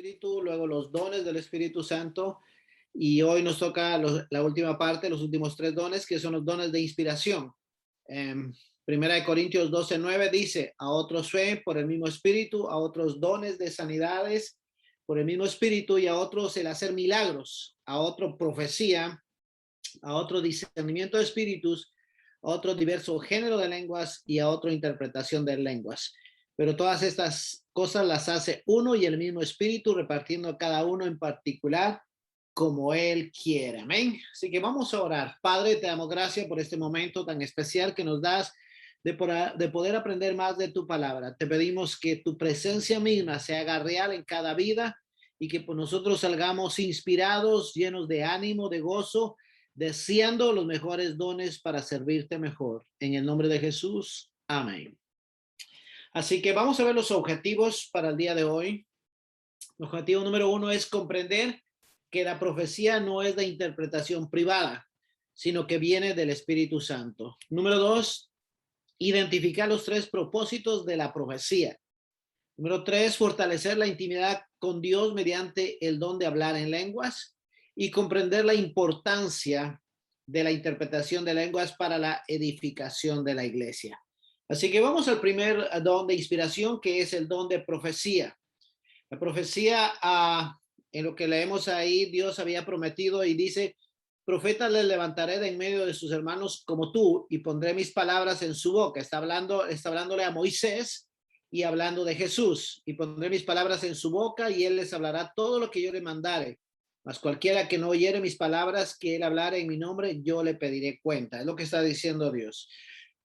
Espíritu, luego los dones del Espíritu Santo, y hoy nos toca la última parte, los últimos tres dones, que son los dones de inspiración. Primera de Corintios 12:9 dice: a otros fe por el mismo Espíritu, a otros dones de sanidades por el mismo Espíritu, y a otros el hacer milagros, a otro profecía, a otro discernimiento de espíritus, a otro diverso género de lenguas y a otro interpretación de lenguas. Pero todas estas cosas las hace uno y el mismo Espíritu, repartiendo a cada uno en particular como Él quiere. Amén. Así que vamos a orar. Padre, te damos gracias por este momento tan especial que nos das de poder aprender más de tu palabra. Te pedimos que tu presencia misma se haga real en cada vida y que por nosotros salgamos inspirados, llenos de ánimo, de gozo, deseando los mejores dones para servirte mejor. En el nombre de Jesús. Amén. Así que vamos a ver los objetivos para el día de hoy. El objetivo número 1 es comprender que la profecía no es de interpretación privada, sino que viene del Espíritu Santo. Número 2, identificar los tres propósitos de la profecía. Número 3, fortalecer la intimidad con Dios mediante el don de hablar en lenguas y comprender la importancia de la interpretación de lenguas para la edificación de la iglesia. Así que vamos al primer don de inspiración, que es el don de profecía. La profecía, en lo que leemos ahí, Dios había prometido y dice: profetas les levantaré de en medio de sus hermanos como tú y pondré mis palabras en su boca. Está hablándole a Moisés y hablando de Jesús. Y pondré mis palabras en su boca y él les hablará todo lo que yo le mandare. Mas cualquiera que no oyere mis palabras que él hablare en mi nombre, yo le pediré cuenta. Es lo que está diciendo Dios.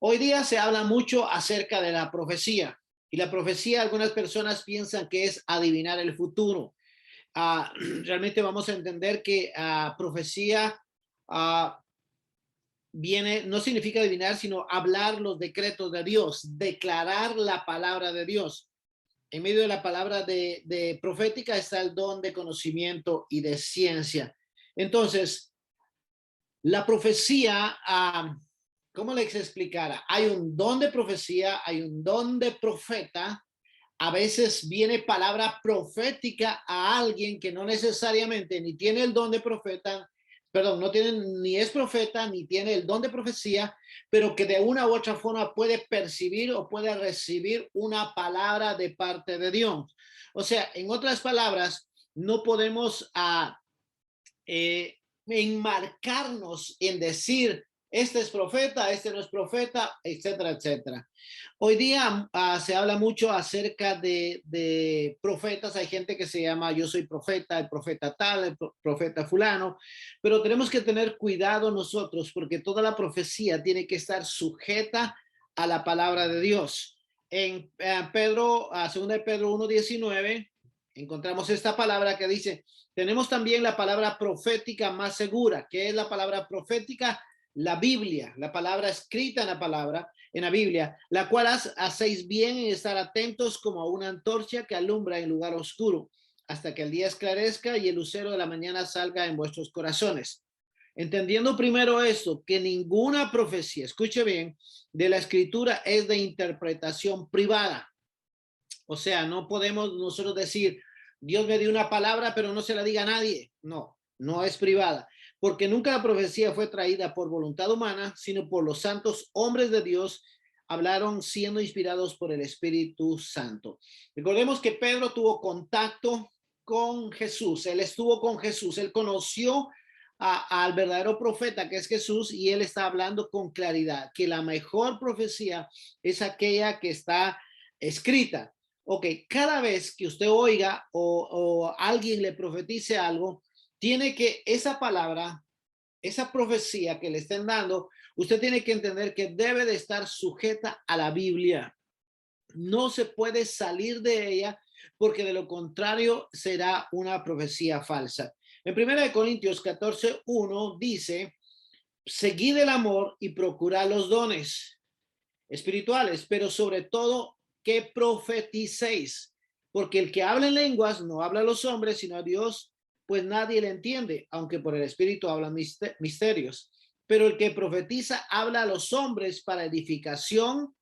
Hoy día se habla mucho acerca de la profecía. Y la profecía, algunas personas piensan que es adivinar el futuro. Realmente vamos a entender que profecía viene, no significa adivinar, sino hablar los decretos de Dios, declarar la palabra de Dios. En medio de la palabra de profética está el don de conocimiento y de ciencia. Entonces, la profecía, ¿cómo les explicara? Hay un don de profecía, hay un don de profeta. A veces viene palabra profética a alguien que no necesariamente ni tiene el don de profeta, perdón, no tiene, ni es profeta, ni tiene el don de profecía, pero que de una u otra forma puede percibir o puede recibir una palabra de parte de Dios. O sea, en otras palabras, no podemos enmarcarnos en decir: este es profeta, este no es profeta, etcétera, etcétera. Hoy día se habla mucho acerca de profetas. Hay gente que se llama: yo soy profeta, el profeta tal, el profeta fulano, pero tenemos que tener cuidado nosotros, porque toda la profecía tiene que estar sujeta a la palabra de Dios. En Pedro, 2 de Pedro 1:19, encontramos esta palabra que dice: tenemos también la palabra profética más segura. ¿Qué es la palabra profética? La Biblia, la palabra escrita en la Biblia, la cual hacéis bien en estar atentos como a una antorcha que alumbra en lugar oscuro, hasta que el día esclarezca y el lucero de la mañana salga en vuestros corazones. Entendiendo primero esto, que ninguna profecía, escuche bien, de la escritura es de interpretación privada. O sea, no podemos nosotros decir: Dios me dio una palabra, pero no se la diga a nadie. No, no es privada, porque nunca la profecía fue traída por voluntad humana, sino por los santos hombres de Dios. Hablaron siendo inspirados por el Espíritu Santo. Recordemos que Pedro tuvo contacto con Jesús. Él estuvo con Jesús. Él conoció al verdadero profeta, que es Jesús, y él está hablando con claridad que la mejor profecía es aquella que está escrita. Ok, cada vez que usted oiga o alguien le profetice algo, tiene que esa palabra, esa profecía que le estén dando, usted tiene que entender que debe de estar sujeta a la Biblia. No se puede salir de ella, porque de lo contrario será una profecía falsa. En 1 Corintios 14:1 dice: seguid el amor y procurad los dones espirituales, pero sobre todo que profeticéis, porque el que habla en lenguas no habla a los hombres, sino a Dios, pues nadie le entiende, aunque por el Espíritu habla misterios. Pero el que profetiza habla a los hombres para edificación,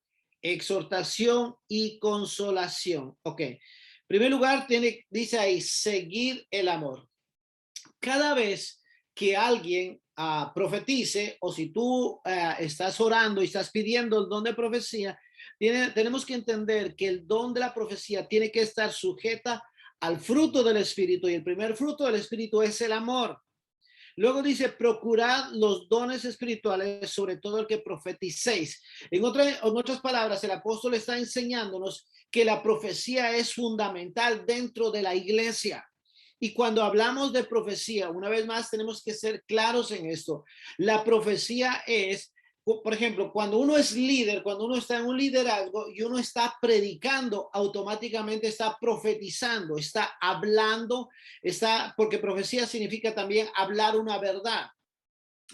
exhortación y consolación. Ok, primer lugar, dice ahí, seguir el amor. Cada vez que alguien profetice, o si tú estás orando y estás pidiendo el don de profecía, tenemos que entender que el don de la profecía tiene que estar sujeta al fruto del Espíritu, y el primer fruto del Espíritu es el amor. Luego dice, procurad los dones espirituales, sobre todo el que profeticéis. En otras palabras, el apóstol está enseñándonos que la profecía es fundamental dentro de la iglesia. Y cuando hablamos de profecía, una vez más tenemos que ser claros en esto. La profecía es, por ejemplo, cuando uno es líder, cuando uno está en un liderazgo y uno está predicando, automáticamente está profetizando, está hablando, porque profecía significa también hablar una verdad.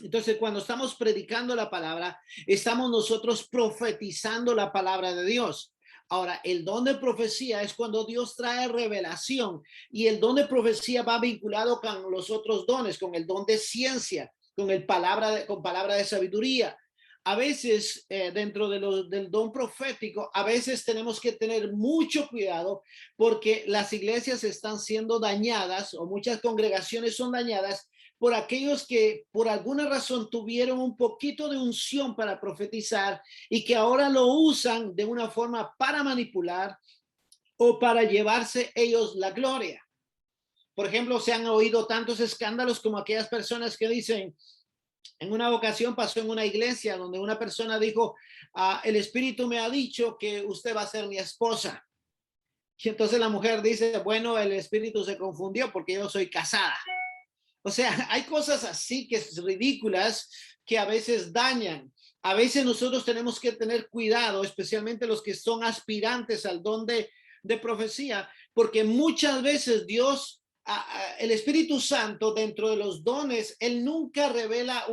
Entonces, cuando estamos predicando la palabra, estamos nosotros profetizando la palabra de Dios. Ahora, el don de profecía es cuando Dios trae revelación, y el don de profecía va vinculado con los otros dones, con el don de ciencia, con palabra de sabiduría. A veces, dentro del don profético, a veces tenemos que tener mucho cuidado, porque las iglesias están siendo dañadas, o muchas congregaciones son dañadas por aquellos que por alguna razón tuvieron un poquito de unción para profetizar y que ahora lo usan de una forma para manipular o para llevarse ellos la gloria. Por ejemplo, se han oído tantos escándalos como aquellas personas que dicen, en una ocasión pasó en una iglesia donde una persona dijo, el Espíritu me ha dicho que usted va a ser mi esposa. Y entonces la mujer dice, bueno, el Espíritu se confundió porque yo soy casada. O sea, hay cosas así que es ridículas, que a veces dañan. A veces nosotros tenemos que tener cuidado, especialmente los que son aspirantes al don de profecía, porque muchas veces Dios, el Espíritu Santo, dentro de los dones, él nunca revela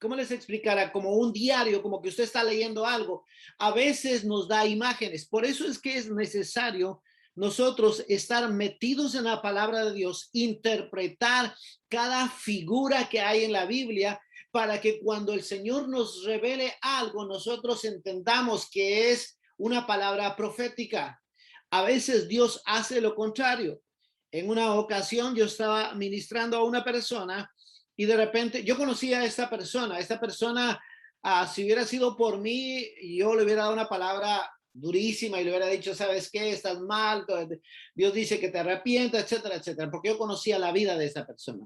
¿cómo les explicará? Como un diario, como que usted está leyendo algo. A veces nos da imágenes. Por eso es que es necesario nosotros estar metidos en la palabra de Dios, interpretar cada figura que hay en la Biblia, para que cuando el Señor nos revele algo, nosotros entendamos que es una palabra profética. A veces Dios hace lo contrario. En una ocasión yo estaba ministrando a una persona, y de repente yo conocía a esta persona, si hubiera sido por mí, yo le hubiera dado una palabra durísima y le hubiera dicho, ¿sabes qué? Estás mal, Dios dice que te arrepientas, etcétera, etcétera, porque yo conocía la vida de esa persona.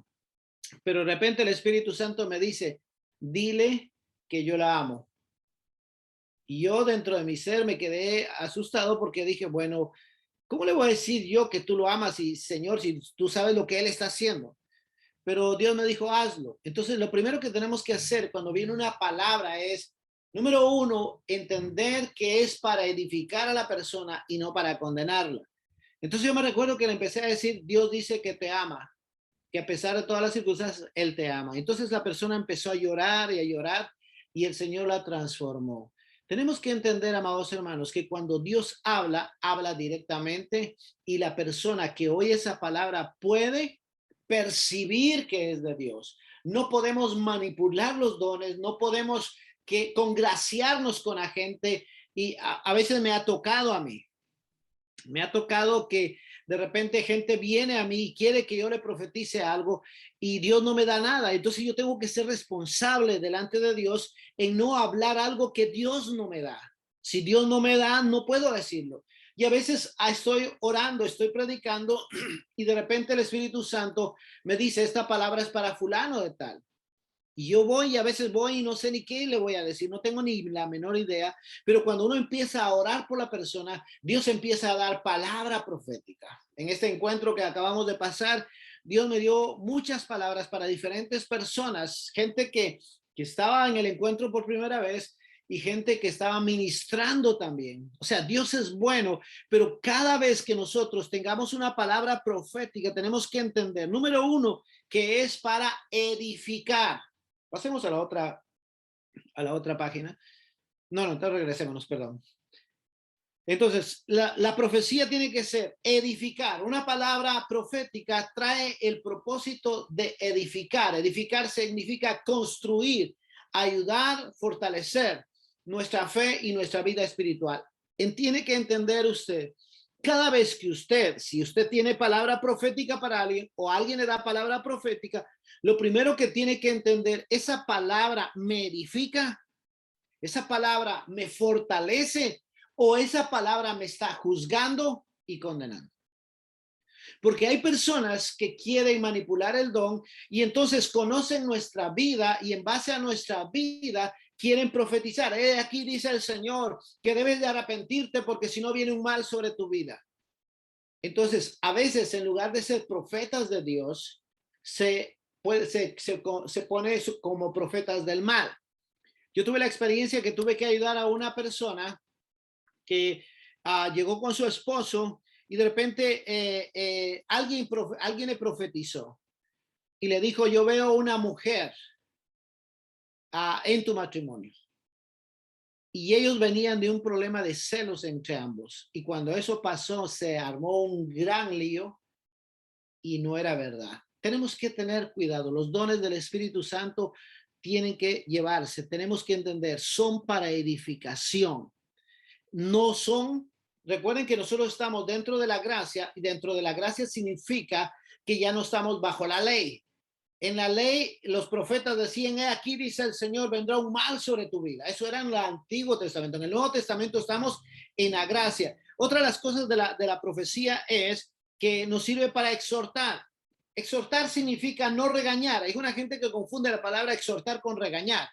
Pero de repente el Espíritu Santo me dice, dile que yo la amo. Y yo dentro de mi ser me quedé asustado, porque dije, bueno, ¿cómo le voy a decir yo que tú lo amas, y Señor, si tú sabes lo que él está haciendo? Pero Dios me dijo, hazlo. Entonces, lo primero que tenemos que hacer cuando viene una palabra es, número uno, entender que es para edificar a la persona y no para condenarla. Entonces yo me recuerdo que le empecé a decir, Dios dice que te ama, que a pesar de todas las circunstancias, Él te ama. Entonces la persona empezó a llorar y a llorar, y el Señor la transformó. Tenemos que entender, amados hermanos, que cuando Dios habla, habla directamente, y la persona que oye esa palabra puede percibir que es de Dios. No podemos manipular los dones, no podemos congraciarnos con la gente, y a veces me ha tocado a mí. Me ha tocado que de repente gente viene a mí y quiere que yo le profetice algo, y Dios no me da nada. Entonces yo tengo que ser responsable delante de Dios en no hablar algo que Dios no me da. Si Dios no me da, no puedo decirlo. Y a veces estoy orando, estoy predicando, y de repente el Espíritu Santo me dice, esta palabra es para fulano de tal. Y yo voy, y a veces voy y no sé ni qué le voy a decir, no tengo ni la menor idea, pero cuando uno empieza a orar por la persona, Dios empieza a dar palabra profética. En este encuentro que acabamos de pasar, Dios me dio muchas palabras para diferentes personas, gente que estaba en el encuentro por primera vez, y gente que estaba ministrando también. O sea, Dios es bueno, pero cada vez que nosotros tengamos una palabra profética, tenemos que entender, número uno, que es para edificar. Pasemos a la otra página. No, entonces regresémonos, perdón. Entonces, la profecía tiene que ser edificar. Una palabra profética trae el propósito de edificar. Edificar significa construir, ayudar, fortalecer nuestra fe y nuestra vida espiritual. Tiene que entender usted Cada vez que usted, si usted tiene palabra profética para alguien o alguien le da palabra profética, lo primero que tiene que entender, esa palabra me edifica, esa palabra me fortalece o esa palabra me está juzgando y condenando. Porque hay personas que quieren manipular el don y entonces conocen nuestra vida y en base a nuestra vida quieren profetizar. Aquí dice el Señor que debes de arrepentirte porque si no viene un mal sobre tu vida. Entonces, a veces en lugar de ser profetas de Dios, se pone como profetas del mal. Yo tuve la experiencia que tuve que ayudar a una persona que llegó con su esposo y de repente alguien le profetizó y le dijo, yo veo una mujer en tu matrimonio. Y ellos venían de un problema de celos entre ambos. Y cuando eso pasó, se armó un gran lío y no era verdad. Tenemos que tener cuidado. Los dones del Espíritu Santo tienen que llevarse. Tenemos que entender, son para edificación. No son, recuerden que nosotros estamos dentro de la gracia y dentro de la gracia significa que ya no estamos bajo la ley. En la ley, los profetas decían, aquí dice el Señor, vendrá un mal sobre tu vida. Eso era en el Antiguo Testamento. En el Nuevo Testamento estamos en la gracia. Otra de las cosas de la profecía es que nos sirve para exhortar. Exhortar significa no regañar. Hay una gente que confunde la palabra exhortar con regañar.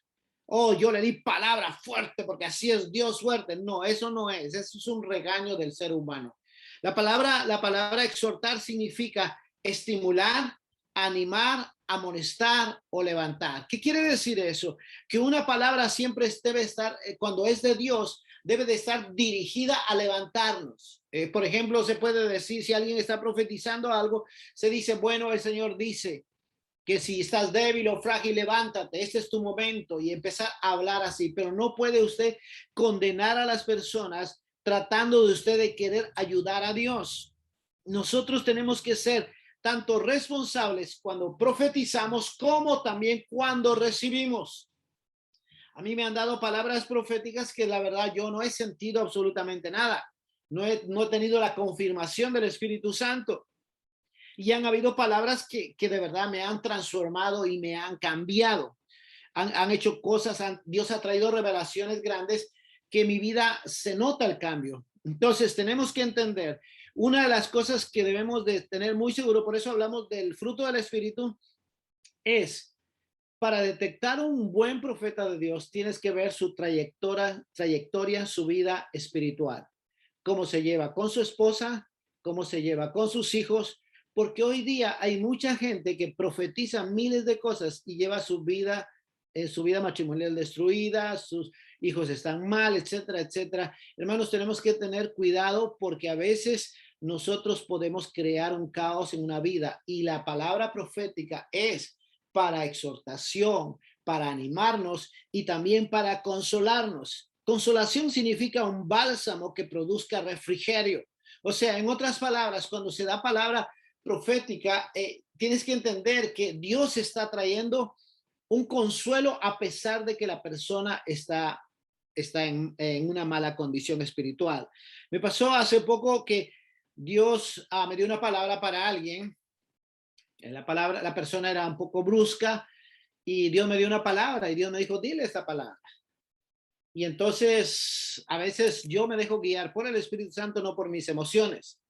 Oh, yo le di palabra fuerte porque así es Dios fuerte. No, eso no es. Eso es un regaño del ser humano. La palabra exhortar significa estimular, animar, amonestar o levantar. ¿Qué quiere decir eso? Que una palabra siempre debe estar, cuando es de Dios, debe de estar dirigida a levantarnos. Por ejemplo, se puede decir, si alguien está profetizando algo, se dice, bueno, el Señor dice que si estás débil o frágil, levántate, este es tu momento y empezar a hablar así, pero no puede usted condenar a las personas tratando de usted de querer ayudar a Dios. Nosotros tenemos que ser tanto responsables cuando profetizamos como también cuando recibimos. A mí me han dado palabras proféticas que la verdad yo no he sentido absolutamente nada. No he tenido la confirmación del Espíritu Santo. Y han habido palabras que de verdad me han transformado y me han cambiado. Han hecho cosas, Dios ha traído revelaciones grandes que en mi vida se nota el cambio. Entonces tenemos que entender, una de las cosas que debemos de tener muy seguro, por eso hablamos del fruto del Espíritu, es para detectar un buen profeta de Dios, tienes que ver su trayectoria, su vida espiritual, cómo se lleva con su esposa, cómo se lleva con sus hijos, porque hoy día hay mucha gente que profetiza miles de cosas y lleva su vida matrimonial destruida, sus hijos están mal, etcétera, etcétera. Hermanos, tenemos que tener cuidado porque a veces nosotros podemos crear un caos en una vida y la palabra profética es para exhortación, para animarnos y también para consolarnos. Consolación significa un bálsamo que produzca refrigerio. O sea, en otras palabras, cuando se da palabra profética, tienes que entender que Dios está trayendo un consuelo a pesar de que la persona está en una mala condición espiritual. Me pasó hace poco que Dios me dio una palabra para alguien. La persona era un poco brusca y Dios me dio una palabra y Dios me dijo, dile esta palabra. Y entonces a veces yo me dejo guiar por el Espíritu Santo, no por mis emociones.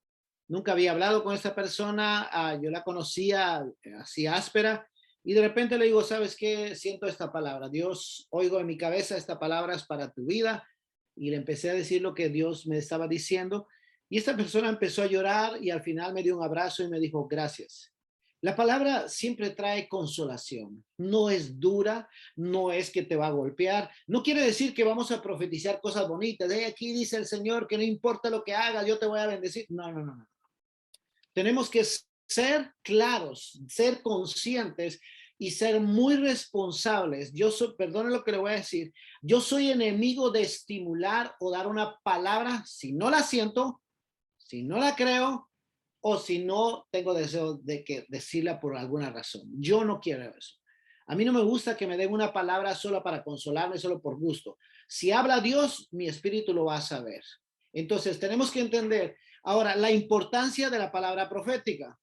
Nunca había hablado con esta persona, yo la conocía así áspera y de repente le digo, ¿sabes qué? Siento esta palabra. Dios, oigo en mi cabeza, esta palabra es para tu vida. Y le empecé a decir lo que Dios me estaba diciendo. Y esta persona empezó a llorar y al final me dio un abrazo y me dijo, gracias. La palabra siempre trae consolación, no es dura, no es que te va a golpear, no quiere decir que vamos a profetizar cosas bonitas, de aquí dice el Señor que no importa lo que haga, yo te voy a bendecir. No, no, no, no. Tenemos que ser claros, ser conscientes y ser muy responsables. Perdone lo que le voy a decir, yo soy enemigo de estimular o dar una palabra si no la siento, si no la creo o si no tengo deseo de decirla por alguna razón. Yo no quiero eso. A mí no me gusta que me den una palabra solo para consolarme, solo por gusto. Si habla Dios, mi espíritu lo va a saber. Entonces tenemos que entender, Ahora, la importancia de la palabra profética.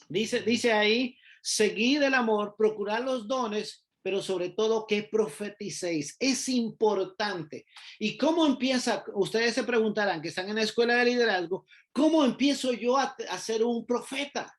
Dice ahí, seguid el amor, procurad los dones, pero sobre todo que profeticéis. Es importante. ¿Y cómo empieza? Ustedes se preguntarán que están en la escuela de liderazgo, ¿cómo empiezo yo a ser un profeta?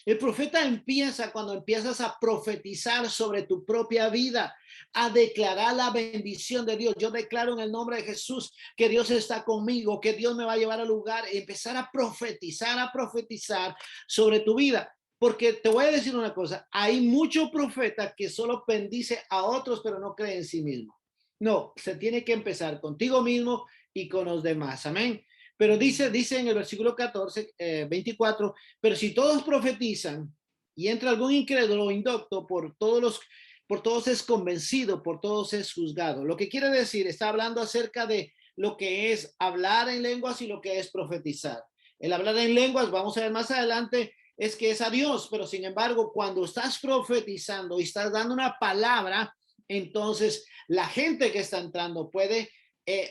El profeta empieza cuando empiezas a profetizar sobre tu propia vida, a declarar la bendición de Dios. Yo declaro en el nombre de Jesús que Dios está conmigo, que Dios me va a llevar al lugar y empezar a profetizar sobre tu vida. Porque te voy a decir una cosa, hay muchos profetas que solo bendice a otros, pero no cree en sí mismo. No, se tiene que empezar contigo mismo y con los demás. Amén. Pero dice en el versículo 14, 24, pero si todos profetizan y entra algún incrédulo o indocto, por todos es convencido, por todos es juzgado. Lo que quiere decir, está hablando acerca de lo que es hablar en lenguas y lo que es profetizar. El hablar en lenguas, vamos a ver más adelante, es que es a Dios, pero sin embargo, cuando estás profetizando y estás dando una palabra, entonces la gente que está entrando puede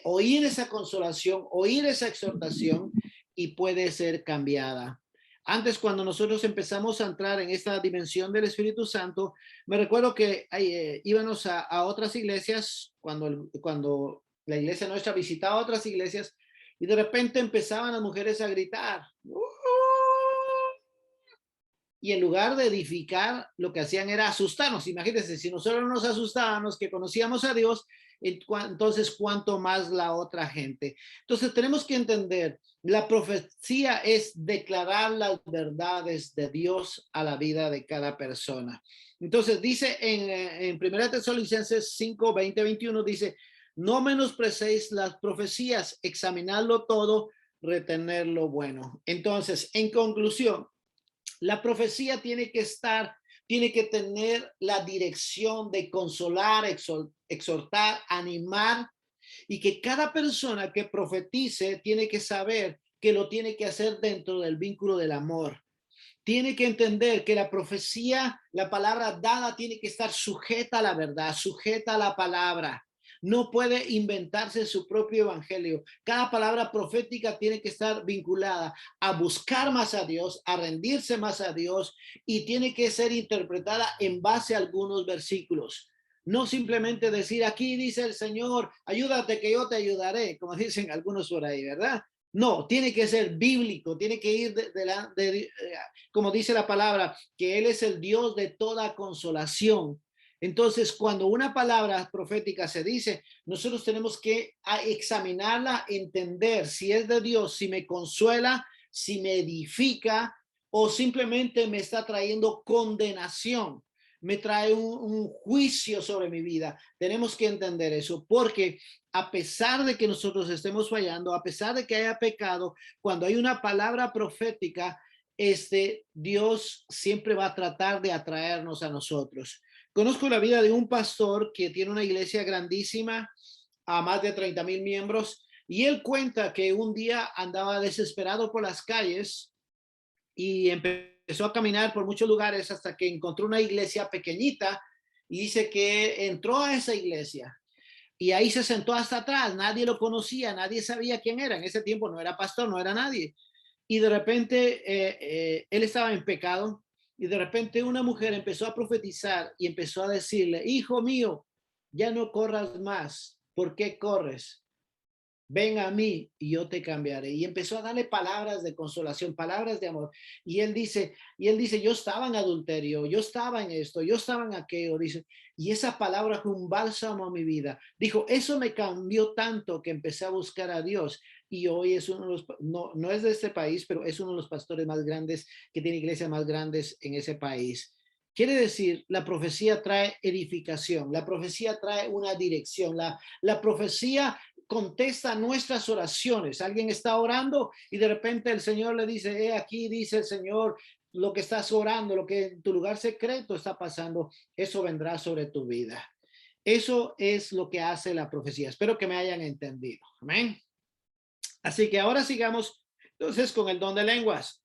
oír esa consolación, oír esa exhortación y puede ser cambiada. Antes, cuando nosotros empezamos a entrar en esta dimensión del Espíritu Santo, me recuerdo que íbamos a otras iglesias, cuando la iglesia nuestra visitaba otras iglesias, y de repente empezaban las mujeres a gritar. Y en lugar de edificar, lo que hacían era asustarnos. Imagínense, si nosotros nos asustábamos que conocíamos a Dios, entonces cuánto más la otra gente. Entonces tenemos que entender, la profecía es declarar las verdades de Dios a la vida de cada persona. Entonces dice en 1 Tesalonicenses 5, 20, 21, dice, no menosprecéis las profecías, examinadlo todo, retener lo bueno. Entonces, en conclusión, la profecía tiene que tener la dirección de consolar, exhortar, animar, y que cada persona que profetice tiene que saber que lo tiene que hacer dentro del vínculo del amor. Tiene que entender que la profecía, la palabra dada, tiene que estar sujeta a la verdad, sujeta a la palabra. No puede inventarse su propio evangelio. Cada palabra profética tiene que estar vinculada a buscar más a Dios, a rendirse más a Dios, y tiene que ser interpretada en base a algunos versículos. No simplemente decir, aquí dice el Señor, ayúdate que yo te ayudaré, como dicen algunos por ahí, ¿verdad? No, tiene que ser bíblico, tiene que ir como dice la palabra, que Él es el Dios de toda consolación. Entonces, cuando una palabra profética se dice, nosotros tenemos que examinarla, entender si es de Dios, si me consuela, si me edifica o simplemente me está trayendo condenación, me trae un juicio sobre mi vida. Tenemos que entender eso porque a pesar de que nosotros estemos fallando, a pesar de que haya pecado, cuando hay una palabra profética, Dios siempre va a tratar de atraernos a nosotros. Conozco la vida de un pastor que tiene una iglesia grandísima, a más de 30,000 miembros, y él cuenta que un día andaba desesperado por las calles y empezó a caminar por muchos lugares hasta que encontró una iglesia pequeñita y dice que entró a esa iglesia y ahí se sentó hasta atrás, nadie lo conocía, nadie sabía quién era, en ese tiempo no era pastor, no era nadie. Y de repente él estaba en pecado y de repente una mujer empezó a profetizar y empezó a decirle, hijo mío, ya no corras más, ¿por qué corres? Ven a mí y yo te cambiaré. Y empezó a darle palabras de consolación, palabras de amor. Y él dice, yo estaba en adulterio, yo estaba en esto, yo estaba en aquello, dice, y esa palabra fue un bálsamo a mi vida. Dijo, eso me cambió tanto que empecé a buscar a Dios. Y hoy es uno de los, no es de este país, pero es uno de los pastores más grandes, que tiene iglesias más grandes en ese país. Quiere decir, la profecía trae edificación, la profecía trae una dirección, la profecía contesta nuestras oraciones. Alguien está orando y de repente el Señor le dice, aquí dice el Señor, lo que estás orando, lo que en tu lugar secreto está pasando, eso vendrá sobre tu vida. Eso es lo que hace la profecía. Espero que me hayan entendido. Amén. Así que ahora sigamos entonces con el don de lenguas.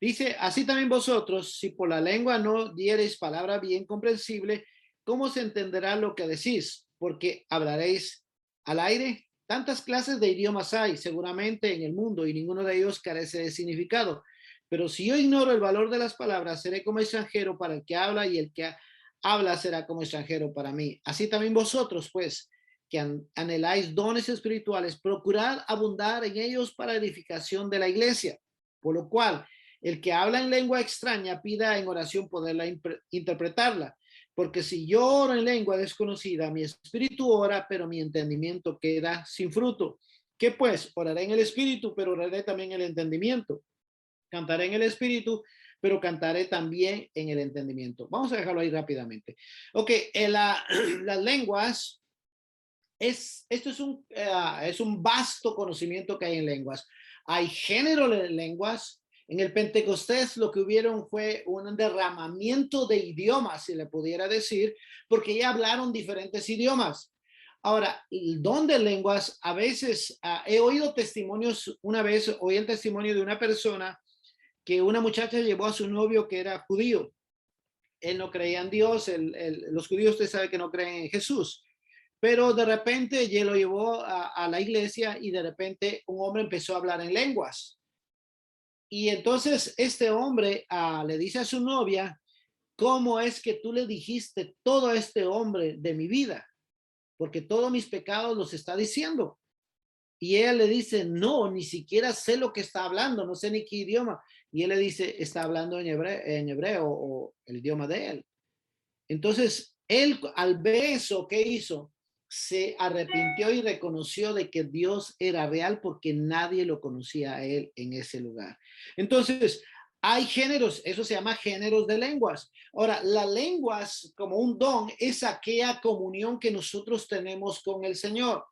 Dice, así también vosotros, si por la lengua no diereis palabra bien comprensible, ¿cómo se entenderá lo que decís? Porque hablaréis al aire. Tantas clases de idiomas hay seguramente en el mundo y ninguno de ellos carece de significado. Pero si yo ignoro el valor de las palabras, seré como extranjero para el que habla y el que habla será como extranjero para mí. Así también vosotros, pues, que anheláis dones espirituales, procurad abundar en ellos para edificación de la iglesia. Por lo cual, el que habla en lengua extraña pida en oración poderla interpretarla. Porque si yo oro en lengua desconocida, mi espíritu ora, pero mi entendimiento queda sin fruto. ¿Qué pues? Oraré en el espíritu, pero oraré también en el entendimiento. Cantaré en el espíritu, pero cantaré también en el entendimiento. Vamos a dejarlo ahí rápidamente. Ok, las lenguas, esto es un vasto conocimiento que hay en lenguas. Hay género de lenguas. En el Pentecostés lo que hubieron fue un derramamiento de idiomas, si le pudiera decir, porque ya hablaron diferentes idiomas. Ahora, el don de lenguas, a veces he oído testimonios, una vez oí el testimonio de una persona que una muchacha llevó a su novio que era judío. Él no creía en Dios, los judíos usted sabe que no creen en Jesús. Pero de repente él lo llevó a la iglesia y de repente un hombre empezó a hablar en lenguas. Y entonces este hombre le dice a su novia, ¿cómo es que tú le dijiste todo a este hombre de mi vida? Porque todos mis pecados los está diciendo. Y ella le dice, no, ni siquiera sé lo que está hablando, no sé ni qué idioma. Y él le dice, está hablando en hebreo o el idioma de él. Entonces, él al ver eso, ¿qué hizo? Se arrepintió y reconoció de que Dios era real porque nadie lo conocía a él en ese lugar. Entonces, hay géneros, eso se llama géneros de lenguas. Ahora, las lenguas como un don es aquella comunión que nosotros tenemos con el Señor.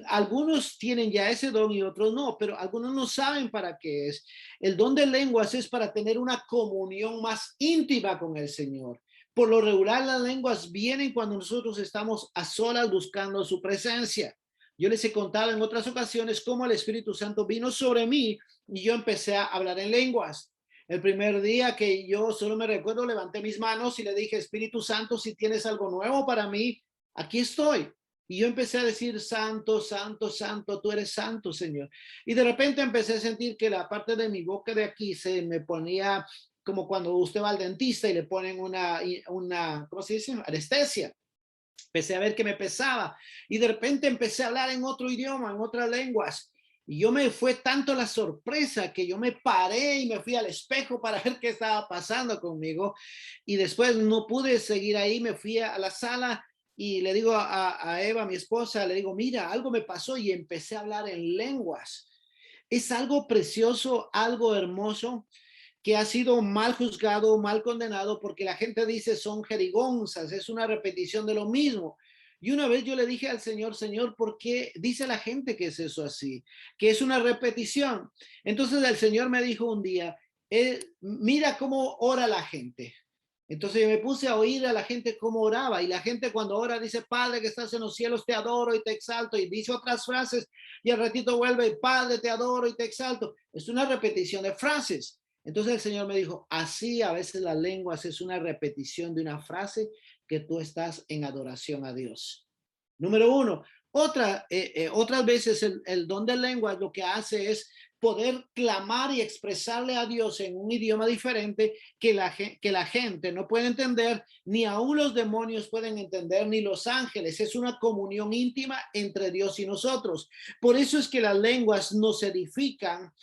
Algunos tienen ya ese don y otros no, pero algunos no saben para qué es. El don de lenguas es para tener una comunión más íntima con el Señor. Por lo regular, las lenguas vienen cuando nosotros estamos a solas buscando su presencia. Yo les he contado en otras ocasiones cómo el Espíritu Santo vino sobre mí y yo empecé a hablar en lenguas. El primer día que yo solo me recuerdo, levanté mis manos y le dije, Espíritu Santo, si tienes algo nuevo para mí, aquí estoy. Y yo empecé a decir, santo, santo, santo, tú eres santo, Señor. Y de repente empecé a sentir que la parte de mi boca de aquí se me ponía como cuando usted va al dentista y le ponen ¿cómo se dice? Anestesia. Empecé a ver que me pesaba y de repente empecé a hablar en otro idioma, en otras lenguas. Y yo me fue tanto la sorpresa que yo me paré y me fui al espejo para ver qué estaba pasando conmigo. Y después no pude seguir ahí, me fui a la sala y le digo a Eva, mi esposa, le digo, mira, algo me pasó y empecé a hablar en lenguas. Es algo precioso, algo hermoso que ha sido mal juzgado, mal condenado, porque la gente dice son jerigonzas, es una repetición de lo mismo. Y una vez yo le dije al Señor, Señor, ¿por qué dice la gente que es eso así? Que es una repetición. Entonces el Señor me dijo un día, mira cómo ora la gente. Entonces yo me puse a oír a la gente cómo oraba y la gente cuando ora dice, Padre que estás en los cielos, te adoro y te exalto y dice otras frases y al ratito vuelve, Padre, te adoro y te exalto. Es una repetición de frases. Entonces el Señor me dijo, así a veces las lenguas es una repetición de una frase que tú estás en adoración a Dios. Número uno. Otras veces el don de lenguas lo que hace es poder clamar y expresarle a Dios en un idioma diferente que la gente no puede entender, ni aún los demonios pueden entender, ni los ángeles. Es una comunión íntima entre Dios y nosotros. Por eso es que las lenguas no se edifican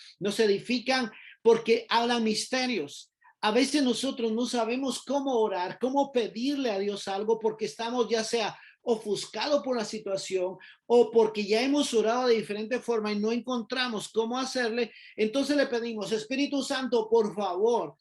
porque hablan misterios. A veces nosotros no sabemos cómo orar, cómo pedirle a Dios algo porque estamos ya sea ofuscado por la situación o porque ya hemos orado de diferente forma y no encontramos cómo hacerle, entonces le pedimos, Espíritu Santo, por favor,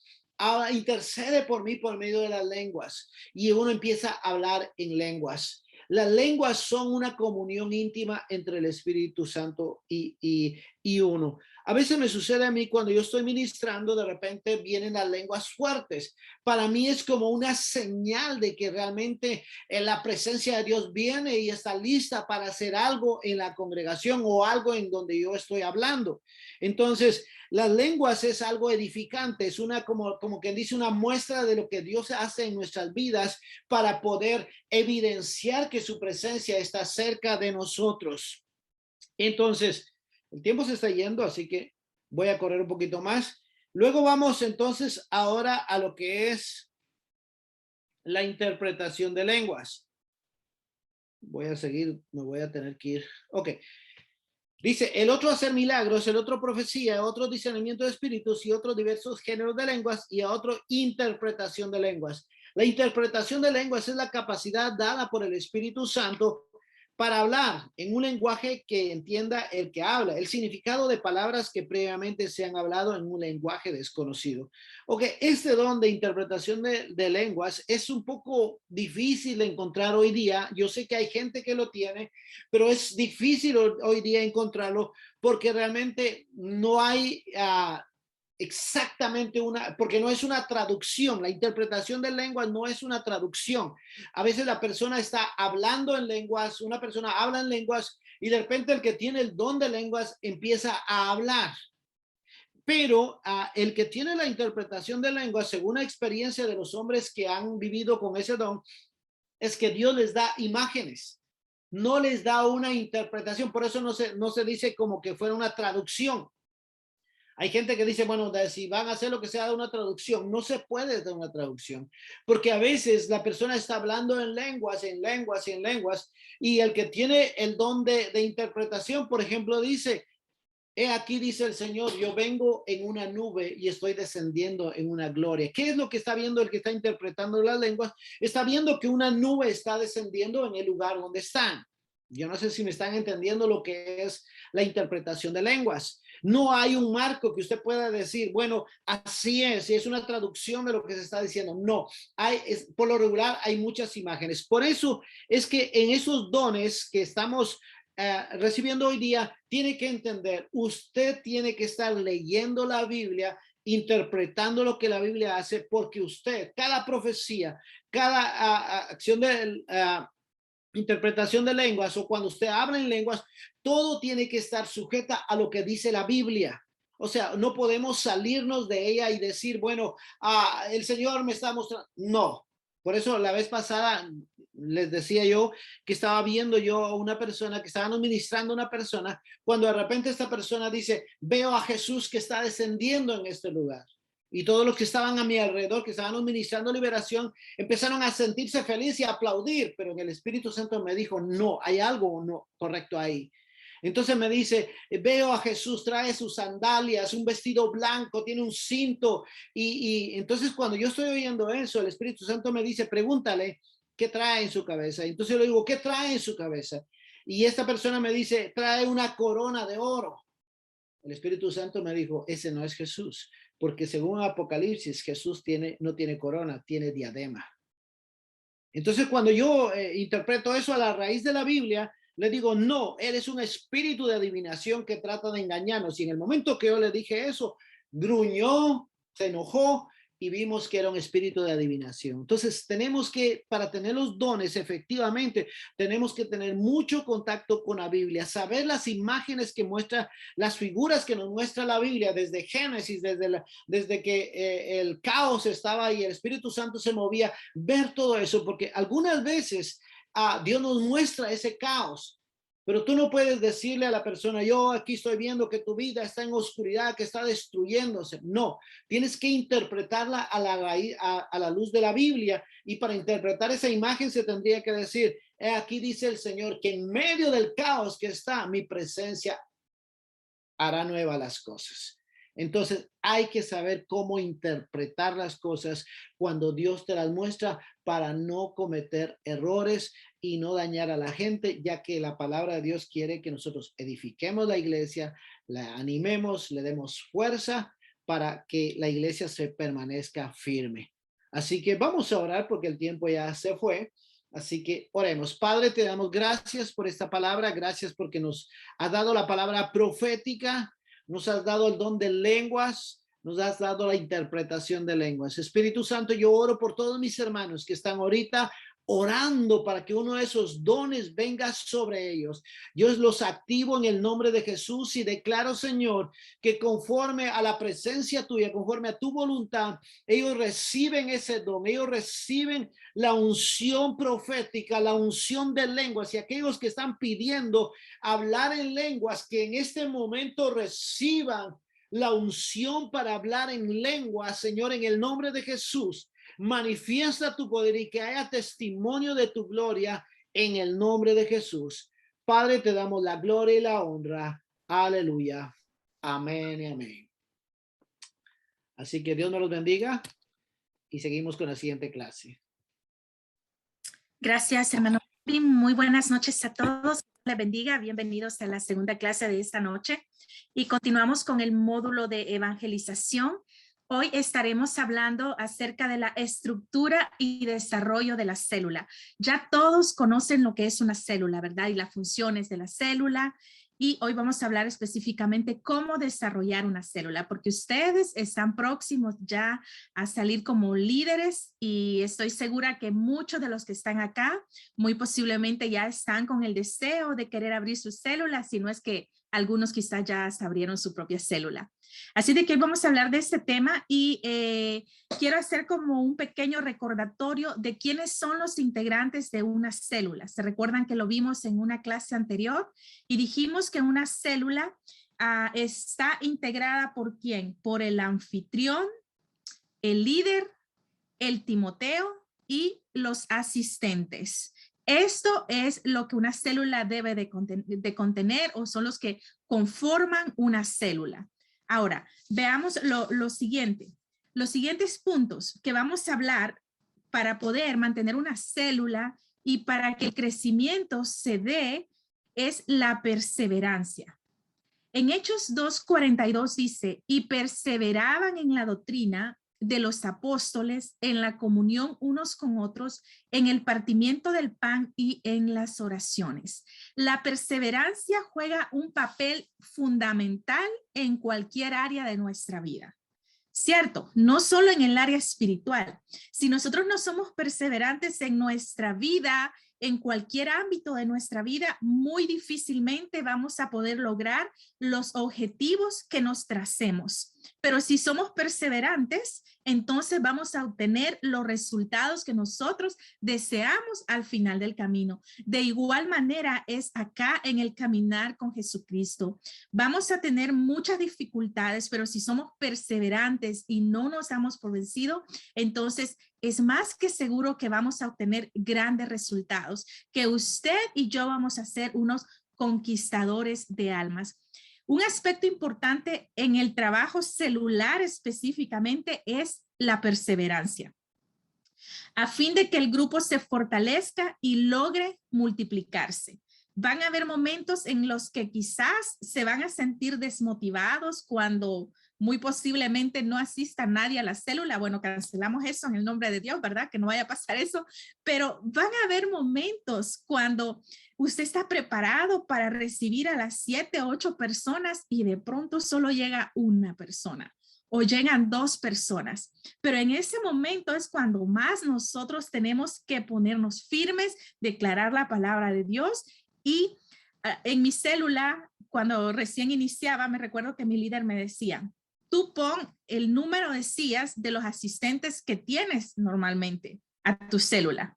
intercede por mí por medio de las lenguas. Y uno empieza a hablar en lenguas. Las lenguas son una comunión íntima entre el Espíritu Santo y uno. A veces me sucede a mí cuando yo estoy ministrando, de repente vienen las lenguas fuertes. Para mí es como una señal de que realmente la presencia de Dios viene y está lista para hacer algo en la congregación o algo en donde yo estoy hablando. Entonces, las lenguas es algo edificante, es una, como quien dice, una muestra de lo que Dios hace en nuestras vidas para poder evidenciar que su presencia está cerca de nosotros. Entonces, el tiempo se está yendo, así que voy a correr un poquito más. Luego vamos entonces ahora a lo que es la interpretación de lenguas. Voy a seguir, me voy a tener que ir. Ok. Dice, el otro hacer milagros, el otro profecía, otro discernimiento de espíritus y otros diversos géneros de lenguas y a otro interpretación de lenguas. La interpretación de lenguas es la capacidad dada por el Espíritu Santo para hablar en un lenguaje que entienda el que habla, el significado de palabras que previamente se han hablado en un lenguaje desconocido. Ok, este don de interpretación de lenguas es un poco difícil de encontrar hoy día. Yo sé que hay gente que lo tiene, pero es difícil hoy día encontrarlo porque realmente no hay exactamente porque no es una traducción. La interpretación de lenguas no es una traducción. A veces la persona está hablando en lenguas, una persona habla en lenguas y de repente el que tiene el don de lenguas empieza a hablar. Pero el que tiene la interpretación de lenguas, según la experiencia de los hombres que han vivido con ese don, es que Dios les da imágenes, no les da una interpretación. Por eso no se dice como que fuera una traducción. Hay gente que dice, bueno, si van a hacer lo que sea de una traducción, no se puede de una traducción, porque a veces la persona está hablando en lenguas, en lenguas y en lenguas, y el que tiene el don de interpretación, por ejemplo, dice, he aquí dice el Señor, yo vengo en una nube y estoy descendiendo en una gloria. ¿Qué es lo que está viendo el que está interpretando las lenguas? Está viendo que una nube está descendiendo en el lugar donde están. Yo no sé si me están entendiendo lo que es la interpretación de lenguas. No hay un marco que usted pueda decir, bueno, así es, y es una traducción de lo que se está diciendo. No, por lo regular hay muchas imágenes. Por eso es que en esos dones que estamos recibiendo hoy día, tiene que entender, usted tiene que estar leyendo la Biblia, interpretando lo que la Biblia hace, porque usted, cada profecía, cada acción de interpretación de lenguas o cuando usted habla en lenguas, todo tiene que estar sujeta a lo que dice la Biblia. O sea, no podemos salirnos de ella y decir, bueno, el Señor me está mostrando. No. Por eso la vez pasada les decía yo que estaba viendo yo a una persona, que estaban ministrando a una persona, cuando de repente esta persona dice, veo a Jesús que está descendiendo en este lugar. Y todos los que estaban a mi alrededor, que estaban ministrando liberación, empezaron a sentirse felices y a aplaudir, pero en el Espíritu Santo me dijo, no, hay algo no correcto ahí. Entonces me dice, veo a Jesús, trae sus sandalias, un vestido blanco, tiene un cinto. Y entonces cuando yo estoy oyendo eso, el Espíritu Santo me dice, pregúntale qué trae en su cabeza. Entonces yo le digo, ¿qué trae en su cabeza? Y esta persona me dice, trae una corona de oro. El Espíritu Santo me dijo, ese no es Jesús, porque según Apocalipsis, Jesús no tiene corona, tiene diadema. Entonces, cuando yo interpreto eso a la raíz de la Biblia, le digo, no, eres un espíritu de adivinación que trata de engañarnos. Y en el momento que yo le dije eso, gruñó, se enojó y vimos que era un espíritu de adivinación. Entonces, tenemos que, para tener los dones, efectivamente, tenemos que tener mucho contacto con la Biblia, saber las imágenes que muestra, las figuras que nos muestra la Biblia, desde Génesis, desde que el caos estaba y el Espíritu Santo se movía, ver todo eso, porque algunas veces Dios nos muestra ese caos. Pero tú no puedes decirle a la persona, yo aquí estoy viendo que tu vida está en oscuridad, que está destruyéndose. No, tienes que interpretarla a la luz de la Biblia. Y para interpretar esa imagen se tendría que decir, aquí dice el Señor que en medio del caos que está, mi presencia hará nuevas las cosas. Entonces hay que saber cómo interpretar las cosas cuando Dios te las muestra para no cometer errores y no dañar a la gente, ya que la palabra de Dios quiere que nosotros edifiquemos la iglesia, la animemos, le demos fuerza para que la iglesia se permanezca firme. Así que vamos a orar porque el tiempo ya se fue. Así que oremos. Padre, te damos gracias por esta palabra. Gracias porque nos has dado la palabra profética, nos has dado el don de lenguas, nos has dado la interpretación de lenguas. Espíritu Santo, yo oro por todos mis hermanos que están ahorita orando para que uno de esos dones venga sobre ellos. Yo los activo en el nombre de Jesús y declaro, Señor, que conforme a la presencia tuya, conforme a tu voluntad, ellos reciben ese don, ellos reciben la unción profética, la unción de lenguas, y aquellos que están pidiendo hablar en lenguas, que en este momento reciban la unción para hablar en lenguas, Señor, en el nombre de Jesús. Manifiesta tu poder y que haya testimonio de tu gloria en el nombre de Jesús. Padre, te damos la gloria y la honra. Aleluya. Amén y amén. Así que Dios nos los bendiga y seguimos con la siguiente clase. Gracias, hermano. Muy buenas noches a todos. Les bendiga. Bienvenidos a la segunda clase de esta noche. Y continuamos con el módulo de evangelización. Hoy estaremos hablando acerca de la estructura y desarrollo de la célula. Ya todos conocen lo que es una célula, ¿verdad? Y las funciones de la célula. Y hoy vamos a hablar específicamente cómo desarrollar una célula, porque ustedes están próximos ya a salir como líderes y estoy segura que muchos de los que están acá muy posiblemente ya están con el deseo de querer abrir sus células, si no es que algunos quizás ya hasta abrieron su propia célula. Así de que hoy vamos a hablar de este tema y quiero hacer como un pequeño recordatorio de quiénes son los integrantes de una célula. ¿Se recuerdan que lo vimos en una clase anterior? Y dijimos que una célula está integrada ¿por quién? Por el anfitrión, el líder, el Timoteo y los asistentes. Esto es lo que una célula debe de contener o son los que conforman una célula. Ahora, veamos lo siguiente. Los siguientes puntos que vamos a hablar para poder mantener una célula y para que el crecimiento se dé es la perseverancia. En Hechos 2:42 dice, y perseveraban en la doctrina de los apóstoles, en la comunión unos con otros, en el partimiento del pan y en las oraciones. La perseverancia juega un papel fundamental en cualquier área de nuestra vida. Cierto, no solo en el área espiritual. Si nosotros no somos perseverantes en nuestra vida, en cualquier ámbito de nuestra vida, muy difícilmente vamos a poder lograr los objetivos que nos tracemos. Pero si somos perseverantes, entonces vamos a obtener los resultados que nosotros deseamos al final del camino. De igual manera es acá en el caminar con Jesucristo. Vamos a tener muchas dificultades, pero si somos perseverantes y no nos damos por vencido, entonces es más que seguro que vamos a obtener grandes resultados, que usted y yo vamos a ser unos conquistadores de almas. Un aspecto importante en el trabajo celular específicamente es la perseverancia, a fin de que el grupo se fortalezca y logre multiplicarse. Van a haber momentos en los que quizás se van a sentir desmotivados cuando muy posiblemente no asista nadie a la célula. Bueno, cancelamos eso en el nombre de Dios, ¿verdad? Que no vaya a pasar eso. Pero van a haber momentos cuando usted está preparado para recibir a las 7 o 8 personas y de pronto solo llega una persona o llegan 2 personas. Pero en ese momento es cuando más nosotros tenemos que ponernos firmes, declarar la palabra de Dios. Y en mi célula, cuando recién iniciaba, me recuerdo que mi líder me decía, tú pon el número de sillas de los asistentes que tienes normalmente a tu célula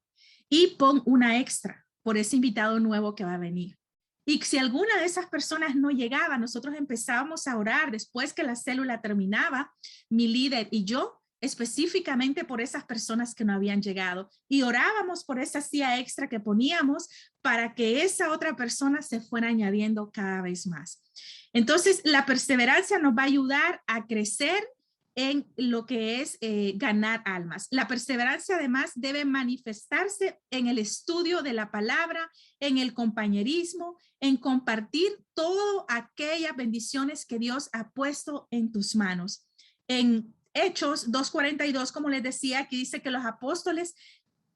y pon una extra por ese invitado nuevo que va a venir. Y si alguna de esas personas no llegaba, nosotros empezábamos a orar después que la célula terminaba, mi líder y yo, específicamente por esas personas que no habían llegado, y orábamos por esa silla extra que poníamos para que esa otra persona se fuera añadiendo cada vez más. Entonces, la perseverancia nos va a ayudar a crecer en lo que es ganar almas. La perseverancia además debe manifestarse en el estudio de la palabra, en el compañerismo, en compartir todas aquellas bendiciones que Dios ha puesto en tus manos. En Hechos 2:42, como les decía, aquí dice que los apóstoles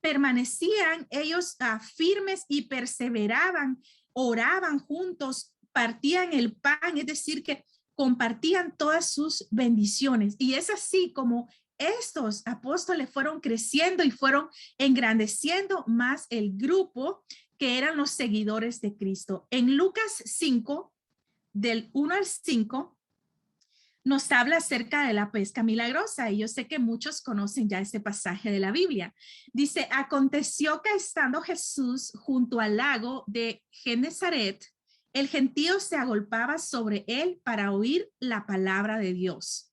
permanecían ellos firmes y perseveraban, oraban juntos, partían el pan, es decir, que compartían todas sus bendiciones. Y es así como estos apóstoles fueron creciendo y fueron engrandeciendo más el grupo que eran los seguidores de Cristo. En Lucas 5, del 1 al 5, nos habla acerca de la pesca milagrosa, y yo sé que muchos conocen ya este pasaje de la Biblia. Dice, aconteció que estando Jesús junto al lago de Genezaret, el gentío se agolpaba sobre él para oír la palabra de Dios.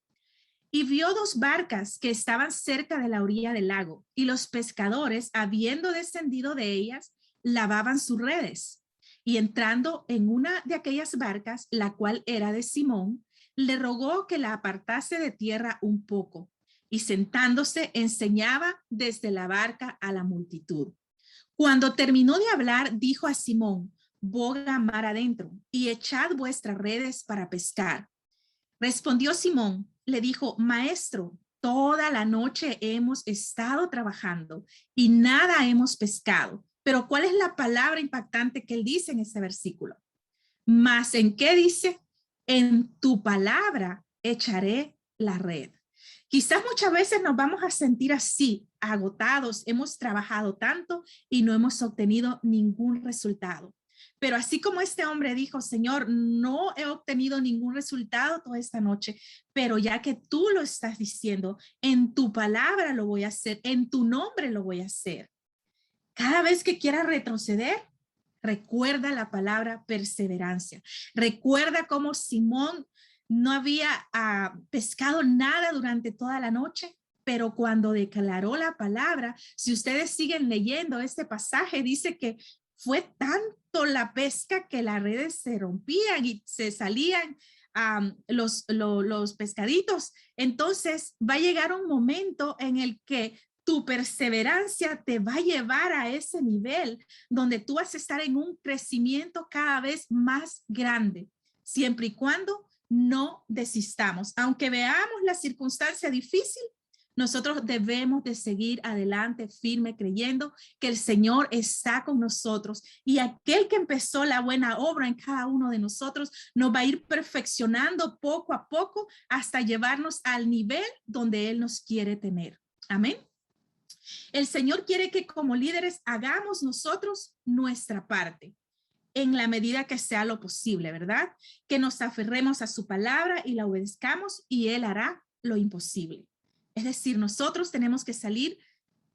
Y vio dos barcas que estaban cerca de la orilla del lago, y los pescadores, habiendo descendido de ellas, lavaban sus redes. Y entrando en una de aquellas barcas, la cual era de Simón, le rogó que la apartase de tierra un poco, y sentándose enseñaba desde la barca a la multitud. Cuando terminó de hablar, dijo a Simón, boga mar adentro y echad vuestras redes para pescar. Respondió Simón, le dijo, maestro, toda la noche hemos estado trabajando y nada hemos pescado. Pero ¿cuál es la palabra impactante que él dice en ese versículo? Mas, ¿en qué dice? En tu palabra echaré la red. Quizás muchas veces nos vamos a sentir así, agotados, hemos trabajado tanto y no hemos obtenido ningún resultado. Pero así como este hombre dijo, Señor, no he obtenido ningún resultado toda esta noche, pero ya que tú lo estás diciendo, en tu palabra lo voy a hacer, en tu nombre lo voy a hacer. Cada vez que quieras retroceder, recuerda la palabra perseverancia. Recuerda cómo Simón no había pescado nada durante toda la noche, pero cuando declaró la palabra, si ustedes siguen leyendo este pasaje, dice que fue tanto la pesca que las redes se rompían y se salían los pescaditos. Entonces va a llegar un momento en el que tu perseverancia te va a llevar a ese nivel donde tú vas a estar en un crecimiento cada vez más grande, siempre y cuando no desistamos. Aunque veamos la circunstancia difícil, nosotros debemos de seguir adelante firme creyendo que el Señor está con nosotros y aquel que empezó la buena obra en cada uno de nosotros nos va a ir perfeccionando poco a poco hasta llevarnos al nivel donde Él nos quiere tener. Amén. El Señor quiere que como líderes hagamos nosotros nuestra parte en la medida que sea lo posible, ¿verdad? Que nos aferremos a su palabra y la obedezcamos y Él hará lo imposible. Es decir, nosotros tenemos que salir